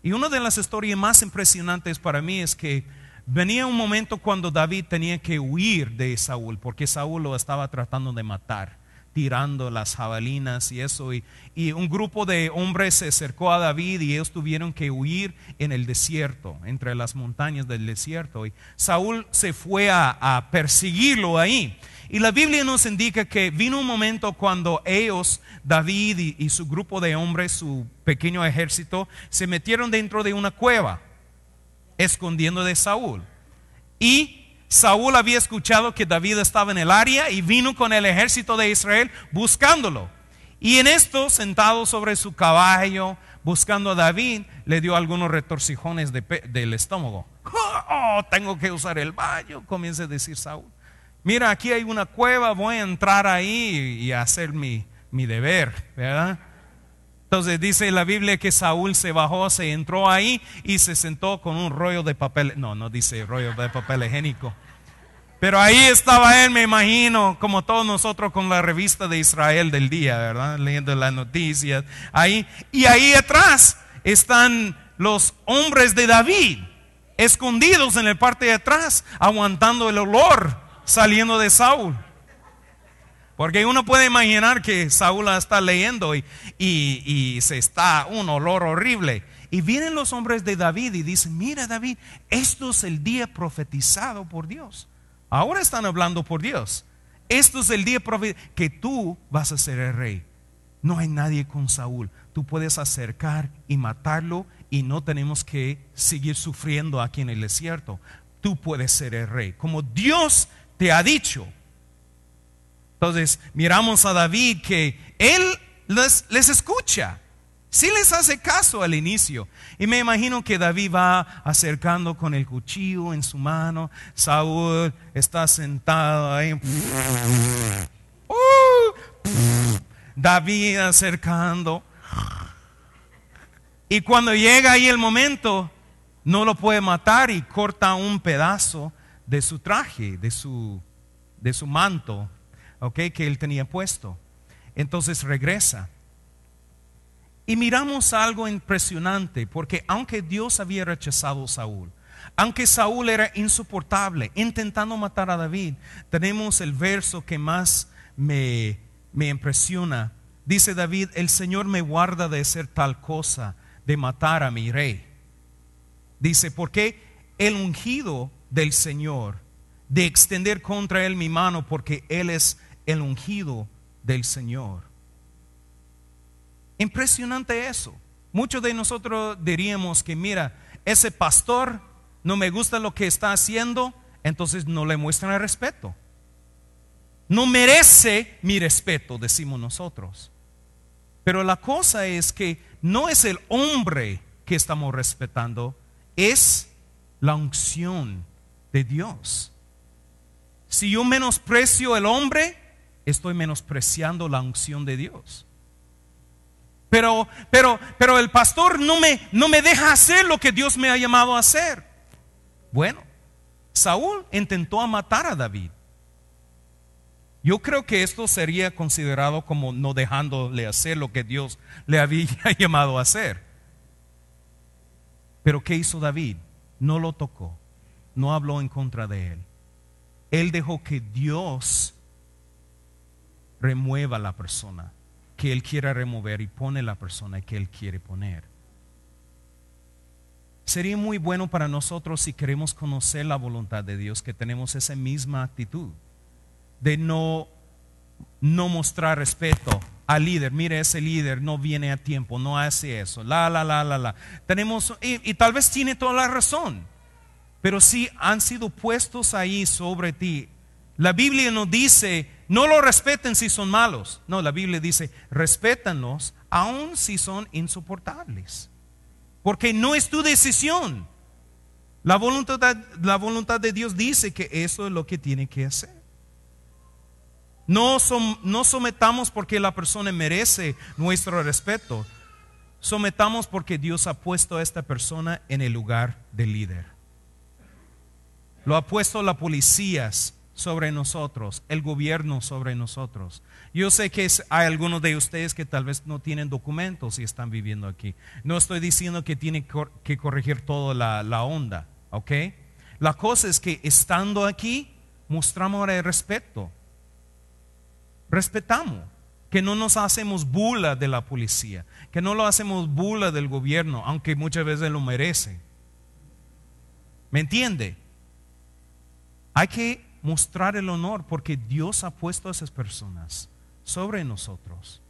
Y una de las historias más impresionantes para mí es que venía un momento cuando David tenía que huir de Saúl, porque Saúl lo estaba tratando de matar, tirando las jabalinas y eso, y un grupo de hombres se acercó a David y ellos tuvieron que huir en el desierto, entre las montañas del desierto, y Saúl se fue a perseguirlo ahí. Y la Biblia nos indica que vino un momento cuando ellos, David y su grupo de hombres, su pequeño ejército, se metieron dentro de una cueva, escondiendo de Saúl. Y Saúl había escuchado que David estaba en el área y vino con el ejército de Israel buscándolo. Y en esto, sentado sobre su caballo, buscando a David, le dio algunos retorcijones del estómago. Oh, tengo que usar el baño, comienza a decir Saúl. Mira, aquí hay una cueva, voy a entrar ahí y hacer mi deber, ¿verdad? Entonces dice la Biblia que Saúl se bajó, se entró ahí y se sentó con un rollo de papel. No dice rollo de papel higiénico. Pero ahí estaba él, me imagino, como todos nosotros con la revista de Israel del día, ¿verdad? Leyendo las noticias. Y ahí atrás están los hombres de David, escondidos en la parte de atrás, aguantando el olor saliendo de Saúl. Porque uno puede imaginar que Saúl la está leyendo y se está un olor horrible. Y vienen los hombres de David y dicen, mira David, esto es el día profetizado por Dios. Ahora están hablando por Dios. Esto es el día que tú vas a ser el rey. No hay nadie con Saúl. Tú puedes acercar y matarlo y no tenemos que seguir sufriendo aquí en el desierto. Tú puedes ser el rey, como Dios te ha dicho. Entonces miramos a David que él les escucha. Sí les hace caso al inicio. Y me imagino que David va acercando con el cuchillo en su mano. Saúl está sentado ahí. David acercando. Y cuando llega ahí el momento, no lo puede matar y corta un pedazo de su traje, de su manto, que él tenía puesto. Entonces regresa. Y miramos algo impresionante, porque aunque Dios había rechazado a Saúl, aunque Saúl era insoportable, intentando matar a David, tenemos el verso que más me impresiona. Dice David, el Señor me guarda de hacer tal cosa, de matar a mi rey. Dice, porque el ungido del Señor, de extender contra él mi mano, porque él es el ungido del Señor. Impresionante eso. Muchos de nosotros diríamos que mira, ese pastor no me gusta lo que está haciendo, entonces no le muestran el respeto. No merece mi respeto, decimos nosotros. Pero la cosa es que no es el hombre que estamos respetando, es la unción de Dios. Si yo menosprecio el hombre, estoy menospreciando la unción de Dios. Pero el pastor no me deja hacer lo que Dios me ha llamado a hacer. Bueno, Saúl intentó matar a David. Yo creo que esto sería considerado como no dejándole hacer lo que Dios le había llamado a hacer. Pero ¿qué hizo David? No lo tocó, no habló en contra de él. Él dejó que Dios remueva a la persona que él quiera remover y pone la persona que él quiere poner. Sería muy bueno para nosotros, si queremos conocer la voluntad de Dios, que tenemos esa misma actitud de no mostrar respeto al líder. Mire, ese líder no viene a tiempo, no hace eso, tenemos, y tal vez tiene toda la razón, pero si han sido puestos ahí sobre ti. La Biblia no dice no lo respeten si son malos. No, la Biblia dice respétanos aun si son insoportables, porque no es tu decisión. La voluntad de Dios dice que eso es lo que tiene que hacer. No sometamos porque la persona merece nuestro respeto. Sometamos porque Dios ha puesto a esta persona en el lugar de líder. Lo ha puesto la policías sobre nosotros, el gobierno sobre nosotros. Yo sé que hay algunos de ustedes que tal vez no tienen documentos y están viviendo aquí. No estoy diciendo que tienen que corregir toda la onda, ¿ok? La cosa es que estando aquí, mostramos el respeto. Respetamos, que no nos hacemos burla de la policía, que no lo hacemos burla del gobierno, aunque muchas veces lo merece. ¿Me entiende? Hay que mostrar el honor porque Dios ha puesto a esas personas sobre nosotros.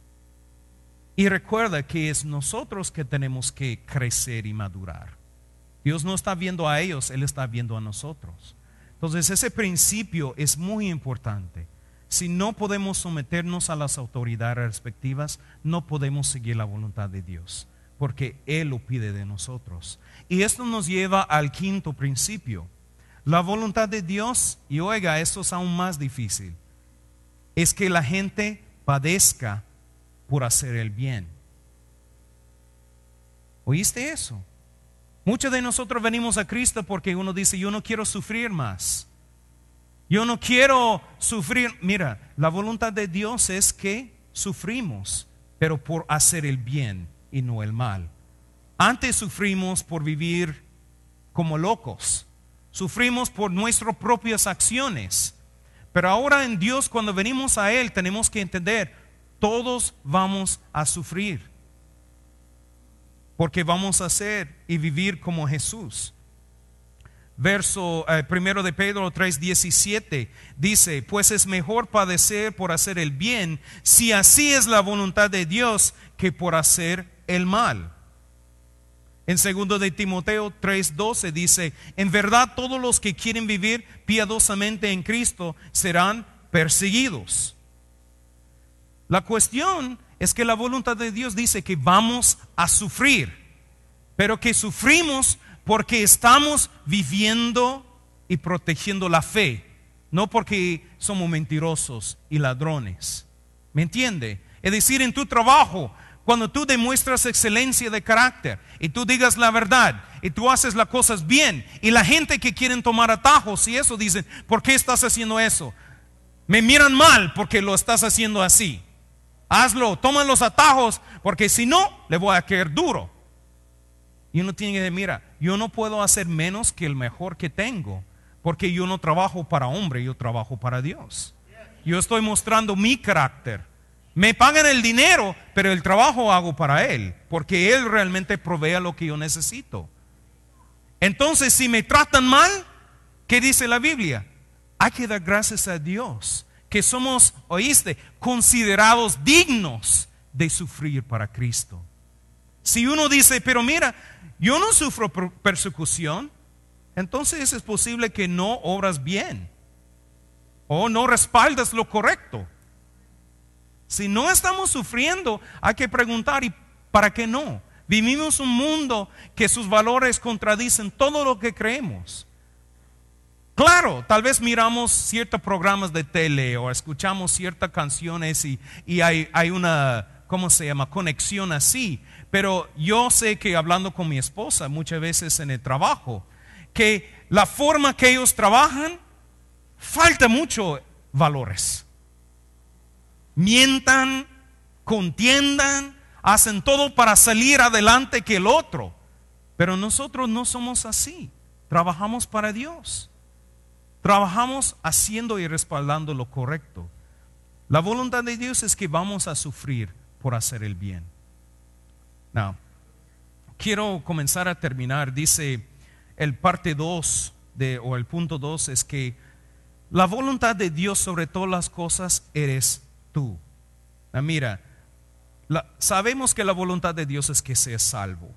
Y recuerda que es nosotros que tenemos que crecer y madurar. Dios no está viendo a ellos, Él está viendo a nosotros. Entonces ese principio es muy importante. Si no podemos someternos a las autoridades respectivas, no podemos seguir la voluntad de Dios, porque Él lo pide de nosotros. Y esto nos lleva al quinto principio. La voluntad de Dios, y oiga, esto es aún más difícil, es que la gente padezca por hacer el bien. ¿Oíste eso? Muchos de nosotros venimos a Cristo porque uno dice, yo no quiero sufrir más. Yo no quiero sufrir. Mira, la voluntad de Dios es que sufrimos, pero por hacer el bien y no el mal. Antes sufrimos por vivir como locos. Sufrimos por nuestras propias acciones. Pero ahora en Dios, cuando venimos a Él, tenemos que entender, todos vamos a sufrir. Porque vamos a ser y vivir como Jesús. Verso 1 de Pedro 3:17 dice, pues es mejor padecer por hacer el bien, si así es la voluntad de Dios, que por hacer el mal. En 2 de Timoteo 3:12 dice, en verdad todos los que quieren vivir piadosamente en Cristo serán perseguidos. La cuestión es que la voluntad de Dios dice que vamos a sufrir, pero que sufrimos porque estamos viviendo y protegiendo la fe, no porque somos mentirosos y ladrones. ¿Me entiende? Es decir, en tu trabajo, cuando tú demuestras excelencia de carácter y tú digas la verdad y tú haces las cosas bien, y la gente que quieren tomar atajos y eso dicen, ¿por qué estás haciendo eso? Me miran mal porque lo estás haciendo así. Hazlo, toma los atajos, porque si no, le voy a caer duro. Y uno tiene que decir, mira, yo no puedo hacer menos que el mejor que tengo, porque yo no trabajo para hombre, yo trabajo para Dios. Yo estoy mostrando mi carácter. Me pagan el dinero, pero el trabajo hago para Él, porque Él realmente provee lo que yo necesito. Entonces, si me tratan mal, ¿qué dice la Biblia? Hay que dar gracias a Dios, que somos, oíste, considerados dignos de sufrir para Cristo. Si uno dice, pero mira, yo no sufro persecución, entonces es posible que no obras bien o no respaldas lo correcto. Si no estamos sufriendo, hay que preguntar, ¿y para qué no? Vivimos un mundo que sus valores contradicen todo lo que creemos. Claro, tal vez miramos ciertos programas de tele o escuchamos ciertas canciones y hay una, ¿cómo se llama?, conexión así. Pero yo sé que hablando con mi esposa muchas veces en el trabajo, que la forma que ellos trabajan, falta mucho valores. Mientan, contiendan, hacen todo para salir adelante que el otro. Pero nosotros no somos así. Trabajamos para Dios. Trabajamos haciendo y respaldando lo correcto. La voluntad de Dios es que vamos a sufrir por hacer el bien. Now, quiero comenzar a terminar. Dice el parte 2 o el punto 2 es que la voluntad de Dios sobre todas las cosas eres tú. Now, mira, sabemos que la voluntad de Dios es que seas salvo,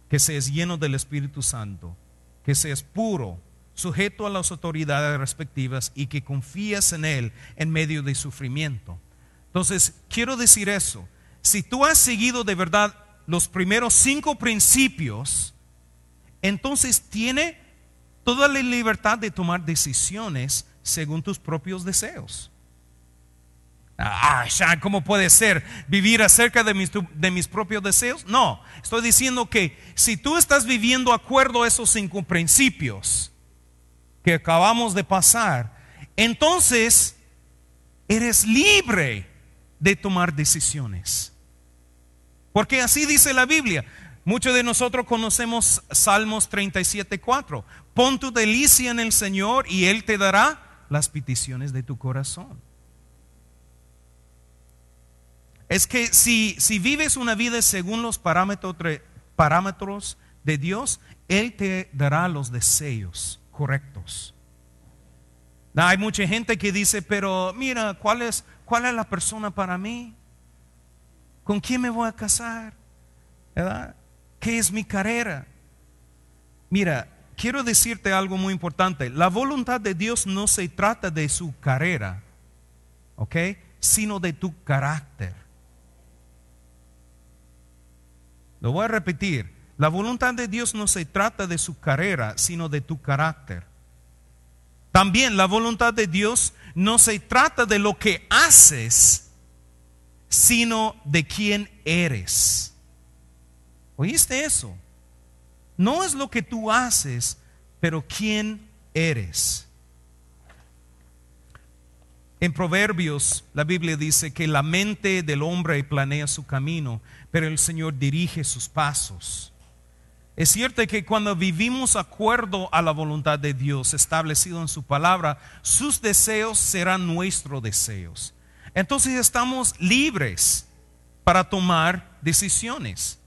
que seas lleno del Espíritu Santo, que seas puro, sujeto a las autoridades respectivas y que confías en Él en medio de sufrimiento. Entonces, quiero decir eso. Si tú has seguido de verdad los primeros 5 principios, entonces tiene toda la libertad de tomar decisiones según tus propios deseos. Sean, ¿cómo puede ser vivir acerca de mis propios deseos? No, estoy diciendo que si tú estás viviendo de acuerdo a esos 5 principios que acabamos de pasar, entonces eres libre de tomar decisiones. Porque así dice la Biblia. Muchos de nosotros conocemos Salmos 37:4. Pon tu delicia en el Señor y Él te dará las peticiones de tu corazón. Es que si vives una vida según los parámetros de Dios, Él te dará los deseos correctos. Hay mucha gente que dice, pero mira, ¿cuál es la persona para mí? ¿Con quién me voy a casar? ¿Verdad? ¿Qué es mi carrera? Mira, quiero decirte algo muy importante. La voluntad de Dios no se trata de su carrera, ¿ok?, sino de tu carácter. Lo voy a repetir. La voluntad de Dios no se trata de su carrera, sino de tu carácter. También la voluntad de Dios no se trata de lo que haces, sino de quién eres. ¿Oíste eso? No es lo que tú haces, pero quién eres. En Proverbios, la Biblia dice que la mente del hombre planea su camino, pero el Señor dirige sus pasos. Es cierto que cuando vivimos acuerdo a la voluntad de Dios establecido en su palabra, sus deseos serán nuestros deseos. Entonces estamos libres para tomar decisiones.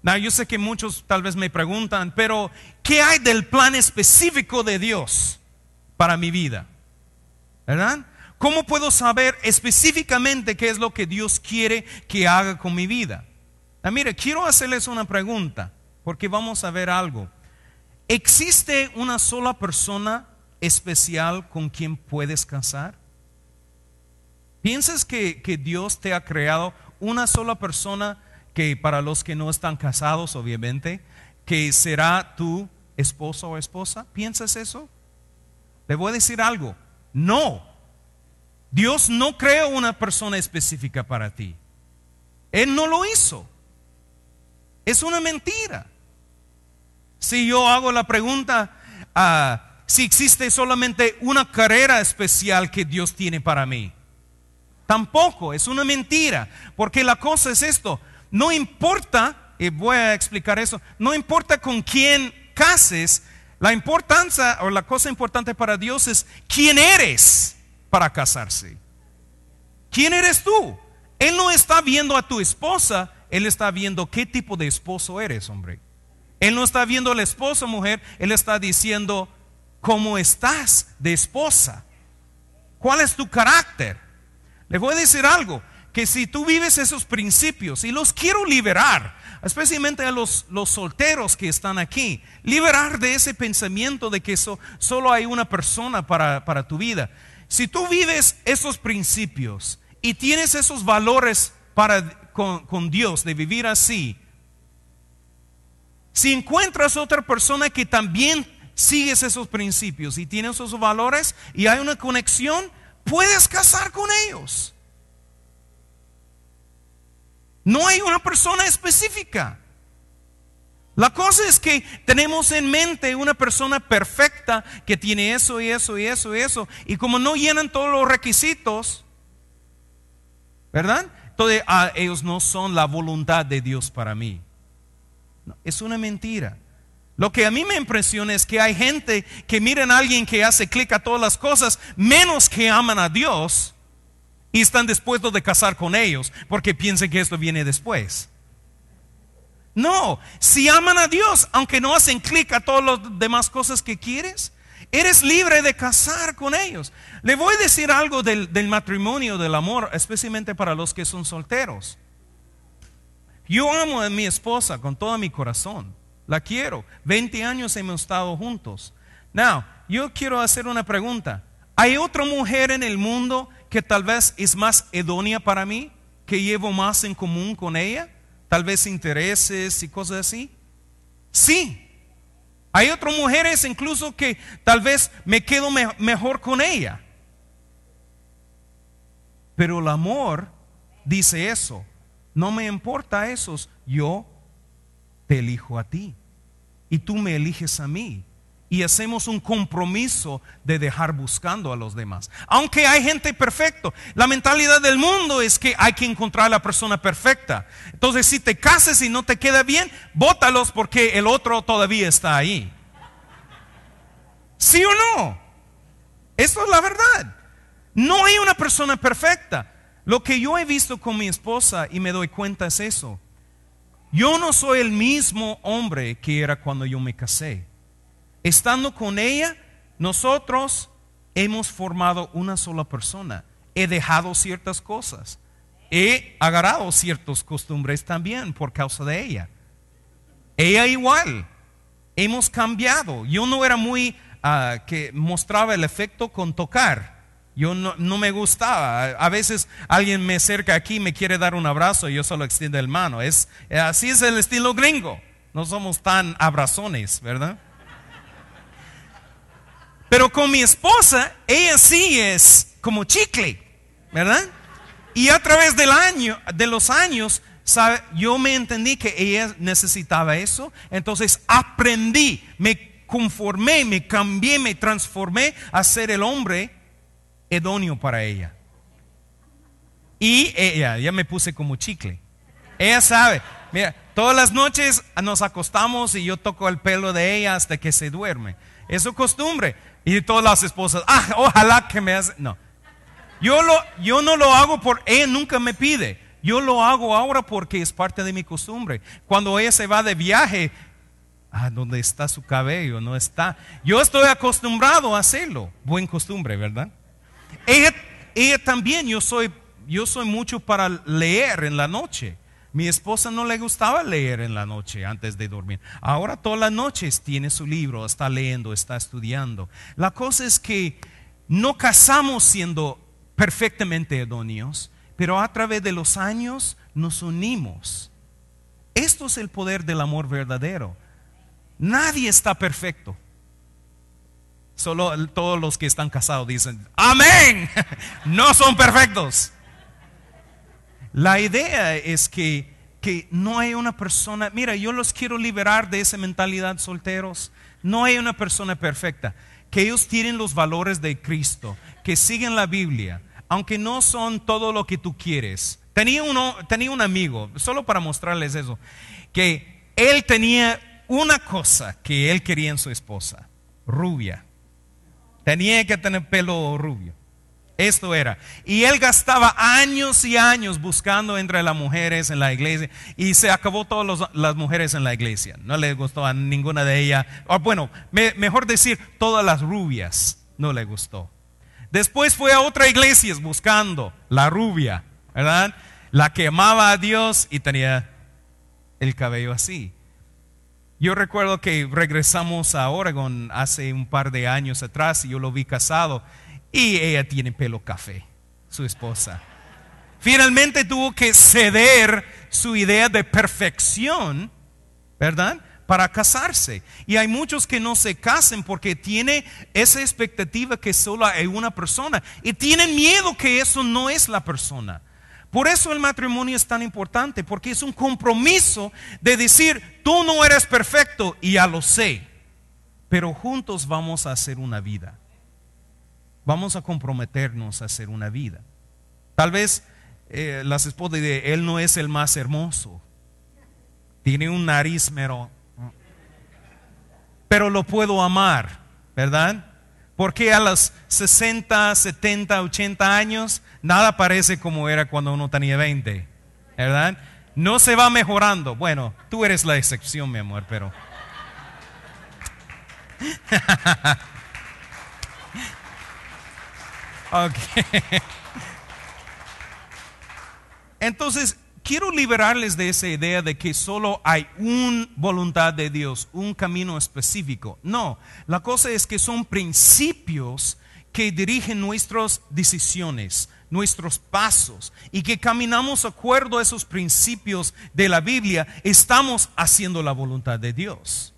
Yo sé que muchos tal vez me preguntan, pero ¿qué hay del plan específico de Dios para mi vida? ¿Verdad? ¿Cómo puedo saber específicamente qué es lo que Dios quiere que haga con mi vida? Mire, quiero hacerles una pregunta, porque vamos a ver algo. ¿Existe una sola persona especial con quien puedes casar? ¿Piensas que Dios te ha creado una sola persona, que para los que no están casados, obviamente, que será tu esposo o esposa? ¿Piensas eso? Le voy a decir algo. No. Dios no creó una persona específica para ti. Él no lo hizo. Es una mentira. Si yo hago la pregunta, si existe solamente una carrera especial que Dios tiene para mí, tampoco, es una mentira. Porque la cosa es esto, no importa, y voy a explicar eso, no importa con quién cases, la importancia o la cosa importante para Dios es quién eres para casarse. ¿Quién eres tú? Él no está viendo a tu esposa, Él está viendo qué tipo de esposo eres, hombre. Él no está viendo a la esposa, mujer, Él está diciendo cómo estás de esposa. ¿Cuál es tu carácter? Le voy a decir algo, que si tú vives esos principios, y los quiero liberar, especialmente a los solteros que están aquí, liberar de ese pensamiento de que solo hay una persona para tu vida. Si tú vives esos principios y tienes esos valores con Dios de vivir así, si encuentras otra persona que también sigues esos principios y tienes esos valores y hay una conexión, puedes casar con ellos. No hay una persona específica. La cosa es que tenemos en mente una persona perfecta que tiene eso y eso y eso y eso, y como no llenan todos los requisitos, ¿verdad? Entonces ellos no son la voluntad de Dios para mí. No, es una mentira. Lo que a mí me impresiona es que hay gente que miran a alguien que hace clic a todas las cosas, menos que aman a Dios, y están dispuestos de casar con ellos porque piensan que esto viene después. No, si aman a Dios, aunque no hacen clic a todas las demás cosas que quieres, eres libre de casar con ellos. Le voy a decir algo del matrimonio, del amor, especialmente para los que son solteros. Yo amo a mi esposa con todo mi corazón. La quiero. 20 años hemos estado juntos. Now, yo quiero hacer una pregunta. ¿Hay otra mujer en el mundo que tal vez es más idónea para mí? ¿Que llevo más en común con ella? Tal vez intereses y cosas así. Sí. Hay otras mujeres incluso que tal vez me quedo mejor con ella. Pero el amor dice eso. No me importa esos. Yo te elijo a ti y tú me eliges a mí, y hacemos un compromiso de dejar buscando a los demás. Aunque hay gente perfecta, la mentalidad del mundo es que hay que encontrar a la persona perfecta. Entonces si te casas y no te queda bien, bótalos porque el otro todavía está ahí. ¿Sí o no? Esto es la verdad. No hay una persona perfecta. Lo que yo he visto con mi esposa y me doy cuenta es eso. Yo no soy el mismo hombre que era cuando yo me casé. Estando con ella, nosotros hemos formado una sola persona. He dejado ciertas cosas. He agarrado ciertas costumbres también por causa de ella. Ella igual. Hemos cambiado. Yo no era muy que mostraba el efecto con tocar. Yo no me gustaba. A veces alguien me acerca aquí y me quiere dar un abrazo y yo solo extiendo el mano. Así es el estilo gringo. No somos tan abrazones, ¿verdad? Pero con mi esposa, ella sí es como chicle, ¿verdad? Y a través de los años, ¿sabe? Yo me entendí que ella necesitaba eso. Entonces aprendí, me conformé, me cambié, me transformé a ser el hombre idóneo para ella. Y ella, ya me puse como chicle. Ella sabe, Mira, todas las noches nos acostamos y yo toco el pelo de ella hasta que se duerme. Es su costumbre. Y todas las esposas, ojalá que me hace. No. Yo no lo hago por ella, nunca me pide. Yo lo hago ahora porque es parte de mi costumbre. Cuando ella se va de viaje, ¿dónde está su cabello? No está. Yo estoy acostumbrado a hacerlo. Buen costumbre, ¿verdad? Ella también, yo soy mucho para leer en la noche. Mi esposa no le gustaba leer en la noche antes de dormir. Ahora todas las noches tiene su libro, está leyendo, está estudiando. La cosa es que no casamos siendo perfectamente idóneos, pero a través de los años nos unimos. Esto es el poder del amor verdadero. Nadie está perfecto. Solo todos los que están casados dicen, amén. No son perfectos. La idea es que no hay una persona, mira, yo los quiero liberar de esa mentalidad, solteros. No hay una persona perfecta. Que ellos tienen los valores de Cristo, que siguen la Biblia, aunque no son todo lo que tú quieres. Tenía un amigo, solo para mostrarles eso, que él tenía una cosa que él quería en su esposa, rubia. Tenía que tener pelo rubio. Esto era. Y él gastaba años y años buscando entre las mujeres en la iglesia. Y se acabó todas las mujeres en la iglesia. No le gustó a ninguna de ellas. O bueno, mejor decir, todas las rubias no le gustó. Después fue a otra iglesia buscando la rubia, ¿verdad? La que amaba a Dios y tenía el cabello así. Yo recuerdo que regresamos a Oregon hace un par de años atrás y yo lo vi casado. Y ella tiene pelo café, su esposa. Finalmente tuvo que ceder su idea de perfección, ¿verdad? Para casarse. Y hay muchos que no se casan porque tienen esa expectativa que solo hay una persona. Y tienen miedo que eso no es la persona. Por eso el matrimonio es tan importante, porque es un compromiso de decir, tú no eres perfecto y ya lo sé, pero juntos vamos a hacer una vida. Vamos a comprometernos a hacer una vida. Tal vez las esposas dicen, él no es el más hermoso. Tiene un nariz pero lo puedo amar, ¿verdad? Porque a los 60, 70, 80 años, nada parece como era cuando uno tenía 20, ¿verdad? No se va mejorando. Bueno, tú eres la excepción, mi amor, pero... Okay. Entonces, quiero liberarles de esa idea de que solo hay una voluntad de Dios, un camino específico. No, la cosa es que son principios que dirigen nuestras decisiones, nuestros pasos, y que caminamos de acuerdo a esos principios de la Biblia, estamos haciendo la voluntad de Dios.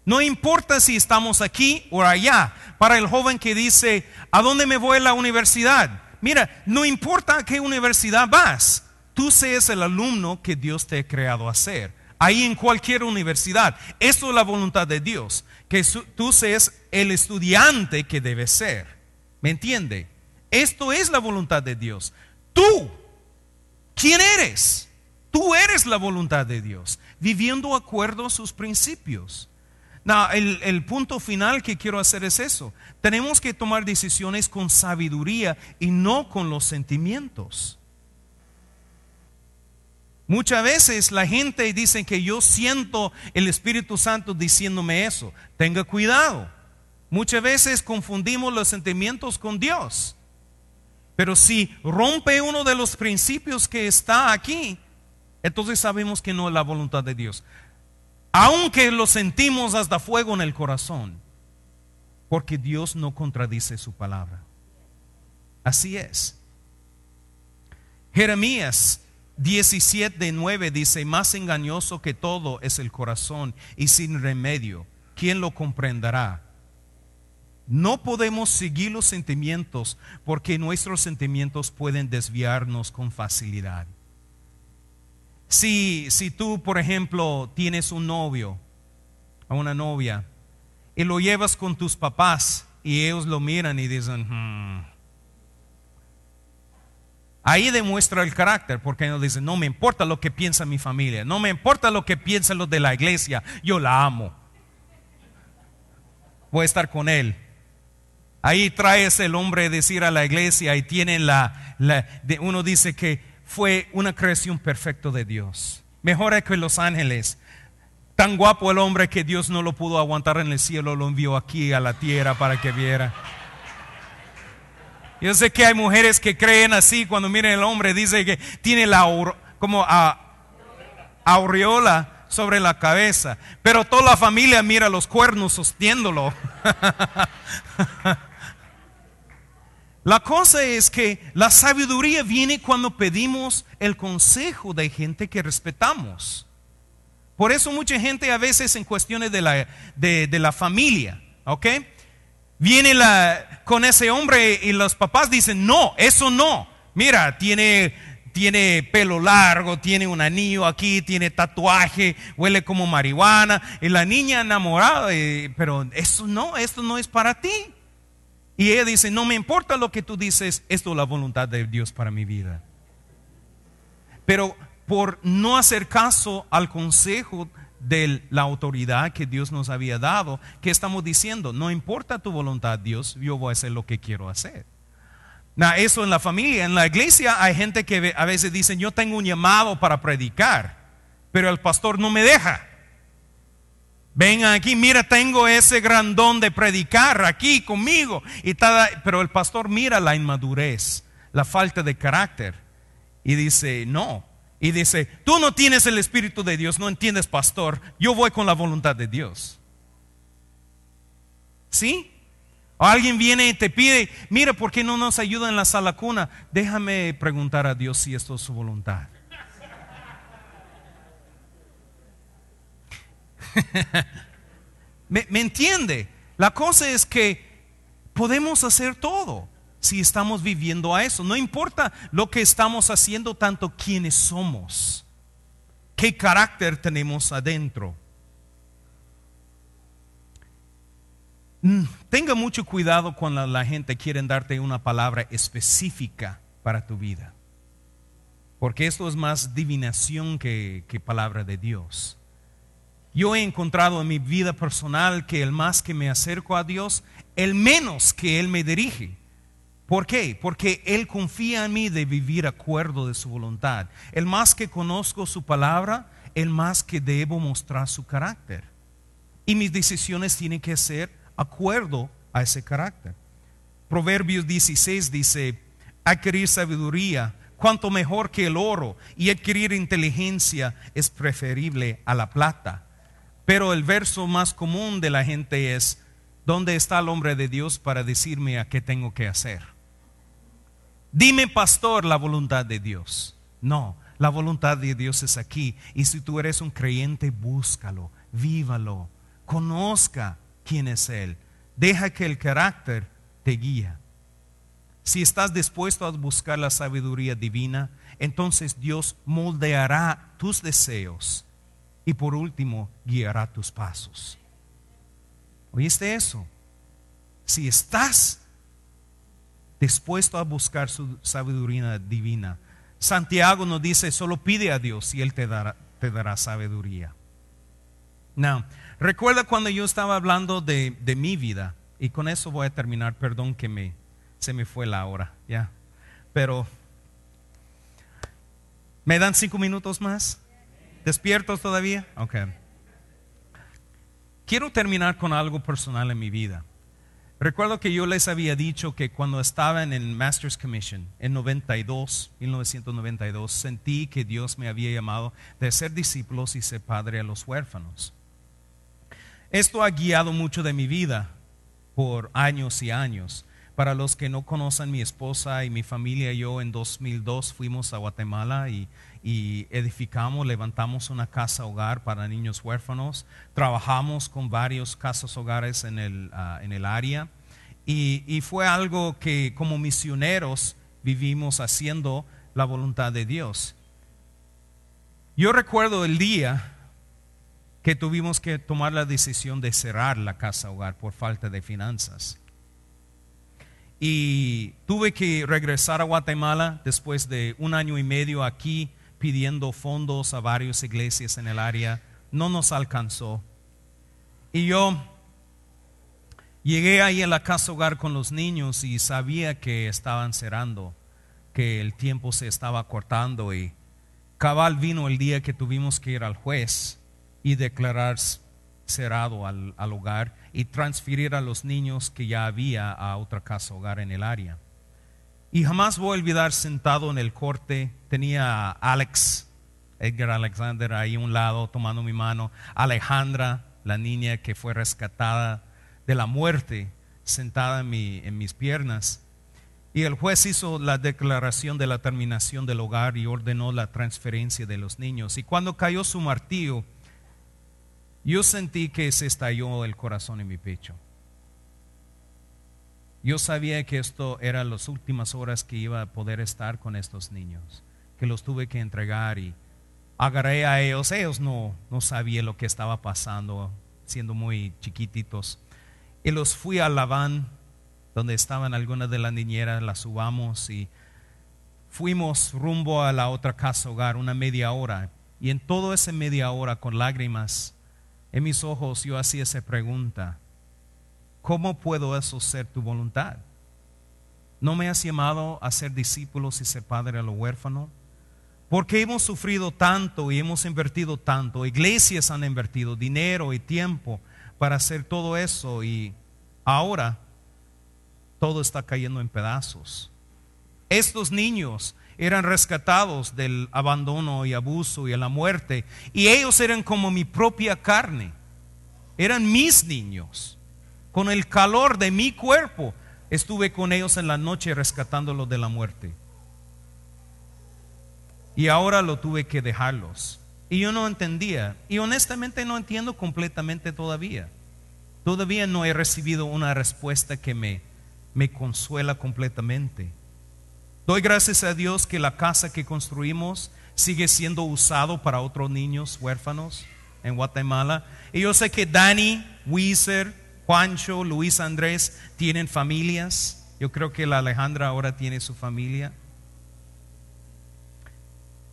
No importa si estamos aquí o allá. Para el joven que dice, ¿a dónde me voy a la universidad? Mira, no importa a qué universidad vas. Tú seas el alumno que Dios te ha creado a ser. Ahí en cualquier universidad. Esto es la voluntad de Dios. Que tú seas el estudiante que debes ser. ¿Me entiende? Esto es la voluntad de Dios. Tú, ¿quién eres? Tú eres la voluntad de Dios. Viviendo de acuerdo a sus principios. No, el punto final que quiero hacer es eso. Tenemos que tomar decisiones con sabiduría y no con los sentimientos. Muchas veces la gente dice que yo siento el Espíritu Santo diciéndome eso. Tenga cuidado. Muchas veces confundimos los sentimientos con Dios. Pero si rompe uno de los principios que está aquí, entonces sabemos que no es la voluntad de Dios. Aunque lo sentimos hasta fuego en el corazón, porque Dios no contradice su palabra. Así es. Jeremías 17:9 dice, más engañoso que todo es el corazón y sin remedio, ¿quién lo comprenderá? No podemos seguir los sentimientos porque nuestros sentimientos pueden desviarnos con facilidad. Si tú, por ejemplo, tienes un novio o una novia y lo llevas con tus papás y ellos lo miran y dicen, Ahí demuestra el carácter, porque nos dice, no me importa lo que piensa mi familia, no me importa lo que piensan los de la iglesia, yo la amo. Voy a estar con él. Ahí traes el hombre a decir a la iglesia y tiene uno dice que fue una creación perfecta de Dios. Mejor que los ángeles. Tan guapo el hombre que Dios no lo pudo aguantar en el cielo, lo envió aquí a la tierra para que viera. Yo sé que hay mujeres que creen así cuando miren el hombre, dice que tiene como aureola sobre la cabeza, pero toda la familia mira los cuernos sosteniéndolo. La cosa es que la sabiduría viene cuando pedimos el consejo de gente que respetamos. Por eso mucha gente a veces en cuestiones de la familia, ¿ok? Viene con ese hombre y los papás dicen, no, eso no. Mira, tiene pelo largo, tiene un anillo aquí, tiene tatuaje, huele como marihuana. Y la niña enamorada, pero esto no es para ti. Y ella dice, no me importa lo que tú dices, esto es la voluntad de Dios para mi vida. Pero por no hacer caso al consejo de la autoridad que Dios nos había dado, ¿qué estamos diciendo? No importa tu voluntad, Dios, yo voy a hacer lo que quiero hacer. Eso en la familia. En la iglesia hay gente que a veces dicen, yo tengo un llamado para predicar, pero el pastor no me deja. Vengan aquí, mira, tengo ese gran don de predicar aquí conmigo. Pero el pastor mira la inmadurez, la falta de carácter y dice, no. Y dice, tú no tienes el Espíritu de Dios, no entiendes, pastor, yo voy con la voluntad de Dios. ¿Sí? O alguien viene y te pide, mira, ¿por qué no nos ayuda en la sala cuna? Déjame preguntar a Dios si esto es su voluntad. ¿Me entiende? La cosa es que podemos hacer todo si estamos viviendo a eso. No importa lo que estamos haciendo, tanto quiénes somos, qué carácter tenemos adentro. Tenga mucho cuidado cuando la gente quiere darte una palabra específica para tu vida, porque esto es más divinación que palabra de Dios. Yo he encontrado en mi vida personal que el más que me acerco a Dios, el menos que Él me dirige. ¿Por qué? Porque Él confía en mí de vivir acuerdo de su voluntad. El más que conozco su palabra, el más que debo mostrar su carácter. Y mis decisiones tienen que ser acuerdo a ese carácter. Proverbios 16 dice, adquirir sabiduría, cuanto mejor que el oro, y adquirir inteligencia es preferible a la plata. Pero el verso más común de la gente es, ¿dónde está el hombre de Dios para decirme a qué tengo que hacer? Dime, pastor, la voluntad de Dios. No, la voluntad de Dios es aquí. Y si tú eres un creyente, búscalo, vívalo, conozca quién es Él. Deja que el carácter te guíe. Si estás dispuesto a buscar la sabiduría divina, entonces Dios moldeará tus deseos y por último guiará tus pasos. ¿Oíste eso? Si estás dispuesto a buscar su sabiduría divina, Santiago nos dice, solo pide a Dios y Él te dará sabiduría. Now, recuerda cuando yo estaba hablando de mi vida, y con eso voy a terminar, perdón que se me fue la hora, ya. Pero, ¿me dan 5 minutos más? ¿Despiertos todavía? Ok. Quiero terminar con algo personal en mi vida. Recuerdo que yo les había dicho que cuando estaba en el Master's Commission en 1992, sentí que Dios me había llamado de ser discípulos y ser padre a los huérfanos. Esto ha guiado mucho de mi vida por años y años. Para los que no conocen, mi esposa y mi familia y yo en 2002 fuimos a Guatemala y edificamos, levantamos una casa hogar para niños huérfanos. Trabajamos con varios casas hogares en el área y fue algo que como misioneros vivimos haciendo la voluntad de Dios. Yo recuerdo el día que tuvimos que tomar la decisión de cerrar la casa hogar por falta de finanzas. y tuve que regresar a Guatemala después de 1 año y medio aquí pidiendo fondos a varias iglesias en el área. No nos alcanzó. Y yo llegué ahí a la casa hogar con los niños y sabía que estaban cerrando, que el tiempo se estaba cortando, y cabal vino el día que tuvimos que ir al juez y declarar cerrado al hogar y transferir a los niños que ya había a otra casa hogar en el área. Y jamás voy a olvidar, sentado en el corte, tenía a Edgar Alexander ahí a un lado tomando mi mano, Alejandra, la niña que fue rescatada de la muerte, sentada en mis piernas. Y el juez hizo la declaración de la terminación del hogar y ordenó la transferencia de los niños. Y cuando cayó su martillo, yo sentí que se estalló el corazón en mi pecho. Yo sabía que esto era las últimas horas que iba a poder estar con estos niños, que los tuve que entregar, y agarré a ellos. Ellos no sabían lo que estaba pasando, siendo muy chiquititos. Y los fui a la van donde estaban algunas de las niñeras, las subamos y fuimos rumbo a la otra casa hogar, una media hora. Y en toda esa media hora, con lágrimas en mis ojos, yo hacía esa pregunta: ¿cómo puedo eso ser tu voluntad? ¿No me has llamado a ser discípulos y ser padre a los huérfanos? Porque hemos sufrido tanto y hemos invertido tanto, iglesias han invertido dinero y tiempo para hacer todo eso, y ahora todo está cayendo en pedazos. Estos niños eran rescatados del abandono y abuso y a la muerte, y ellos eran como mi propia carne, eran mis niños. Con el calor de mi cuerpo estuve con ellos en la noche rescatándolos de la muerte, y ahora lo tuve que dejarlos. Y yo no entendía, y honestamente no entiendo completamente todavía. Todavía no he recibido una respuesta que me consuela completamente. Doy gracias a Dios que la casa que construimos sigue siendo usado para otros niños huérfanos en Guatemala. Y yo sé que Dani, Weiser, Juancho, Luis Andrés tienen familias. Yo creo que la Alejandra ahora tiene su familia.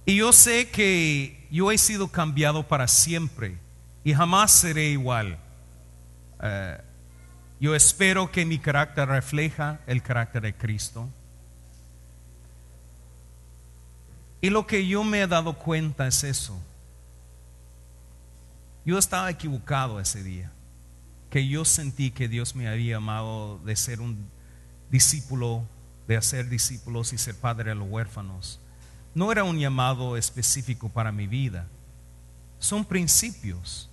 Y yo sé que yo he sido cambiado para siempre y jamás seré igual. Yo espero que mi carácter refleja el carácter de Cristo. Y lo que yo me he dado cuenta es eso. Yo estaba equivocado ese día, que yo sentí que Dios me había llamado de ser un discípulo, de hacer discípulos y ser padre de los huérfanos. No era un llamado específico para mi vida. Son principios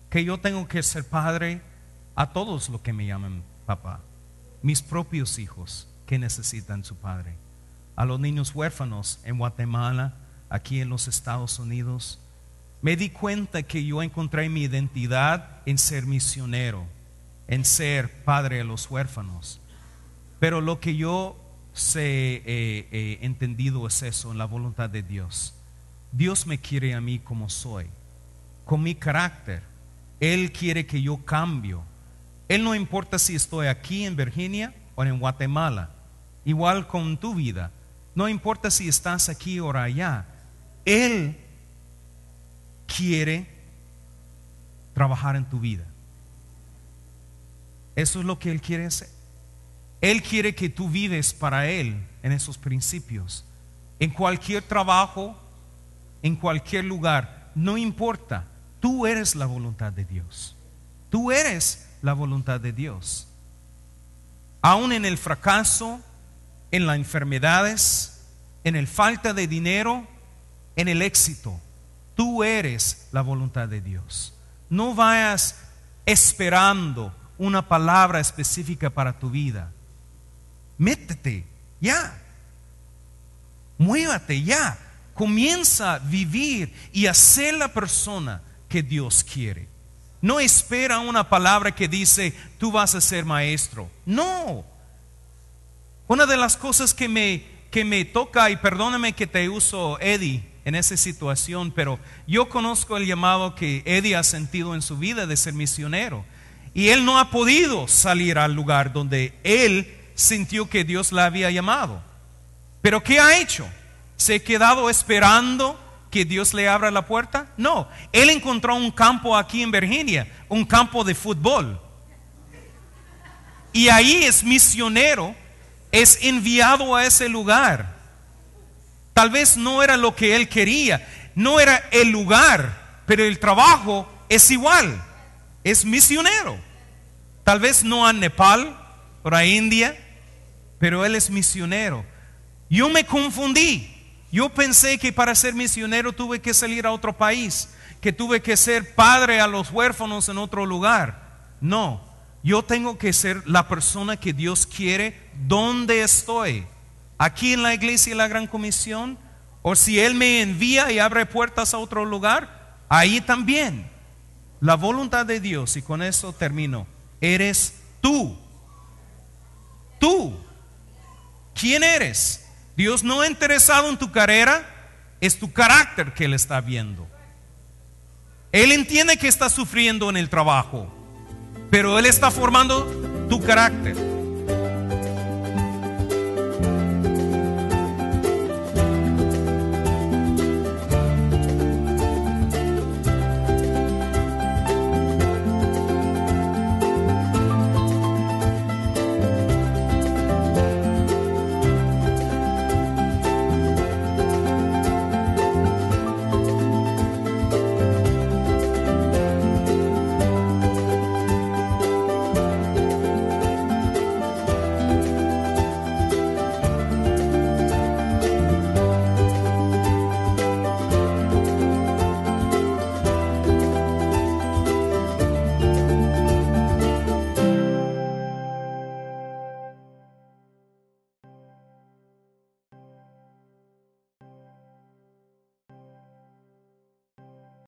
que yo tengo que ser padre a todos los que me llaman papá. Mis propios hijos que necesitan su padre. A los niños huérfanos en Guatemala, aquí en los Estados Unidos. Me di cuenta que yo encontré mi identidad en ser misionero, en ser padre de los huérfanos. Pero lo que yo he entendido es eso, en la voluntad de Dios. Dios me quiere a mí como soy, con mi carácter. Él quiere que yo cambie. Él no importa si estoy aquí en Virginia o en Guatemala. Igual con tu vida. No importa si estás aquí o allá. Él quiere trabajar en tu vida. Eso es lo que Él quiere hacer. Él quiere que tú vives para Él en esos principios. En cualquier trabajo, en cualquier lugar, no importa. Tú eres la voluntad de Dios. Tú eres la voluntad de Dios. Aún en el fracaso, en las enfermedades, en el falta de dinero, en el éxito, tú eres la voluntad de Dios. No vayas esperando una palabra específica para tu vida. Métete ya, muévate ya, comienza a vivir y a ser la persona que Dios quiere. No espera una palabra que dice tú vas a ser maestro. No. Una de las cosas que me toca, y perdóname que te uso Eddie en esa situación, pero yo conozco el llamado que Eddie ha sentido en su vida de ser misionero, y él no ha podido salir al lugar donde él sintió que Dios la había llamado. Pero ¿qué ha hecho? ¿Se ha quedado esperando que Dios le abra la puerta? No, él encontró un campo aquí en Virginia, un campo de fútbol. Y ahí es misionero, es enviado a ese lugar. Tal vez no era lo que él quería, no era el lugar, pero el trabajo es igual, es misionero. Tal vez no a Nepal o a India, pero él es misionero. Yo me confundí. Yo pensé que para ser misionero tuve que salir a otro país, que tuve que ser padre a los huérfanos en otro lugar. No, yo tengo que ser la persona que Dios quiere donde estoy. Aquí en la iglesia de la Gran Comisión, o si Él me envía y abre puertas a otro lugar, ahí también. La voluntad de Dios, y con eso termino, eres tú. Tú. ¿Quién eres? Dios no ha interesado en tu carrera, es tu carácter que Él está viendo. Él entiende que estás sufriendo en el trabajo, pero Él está formando tu carácter.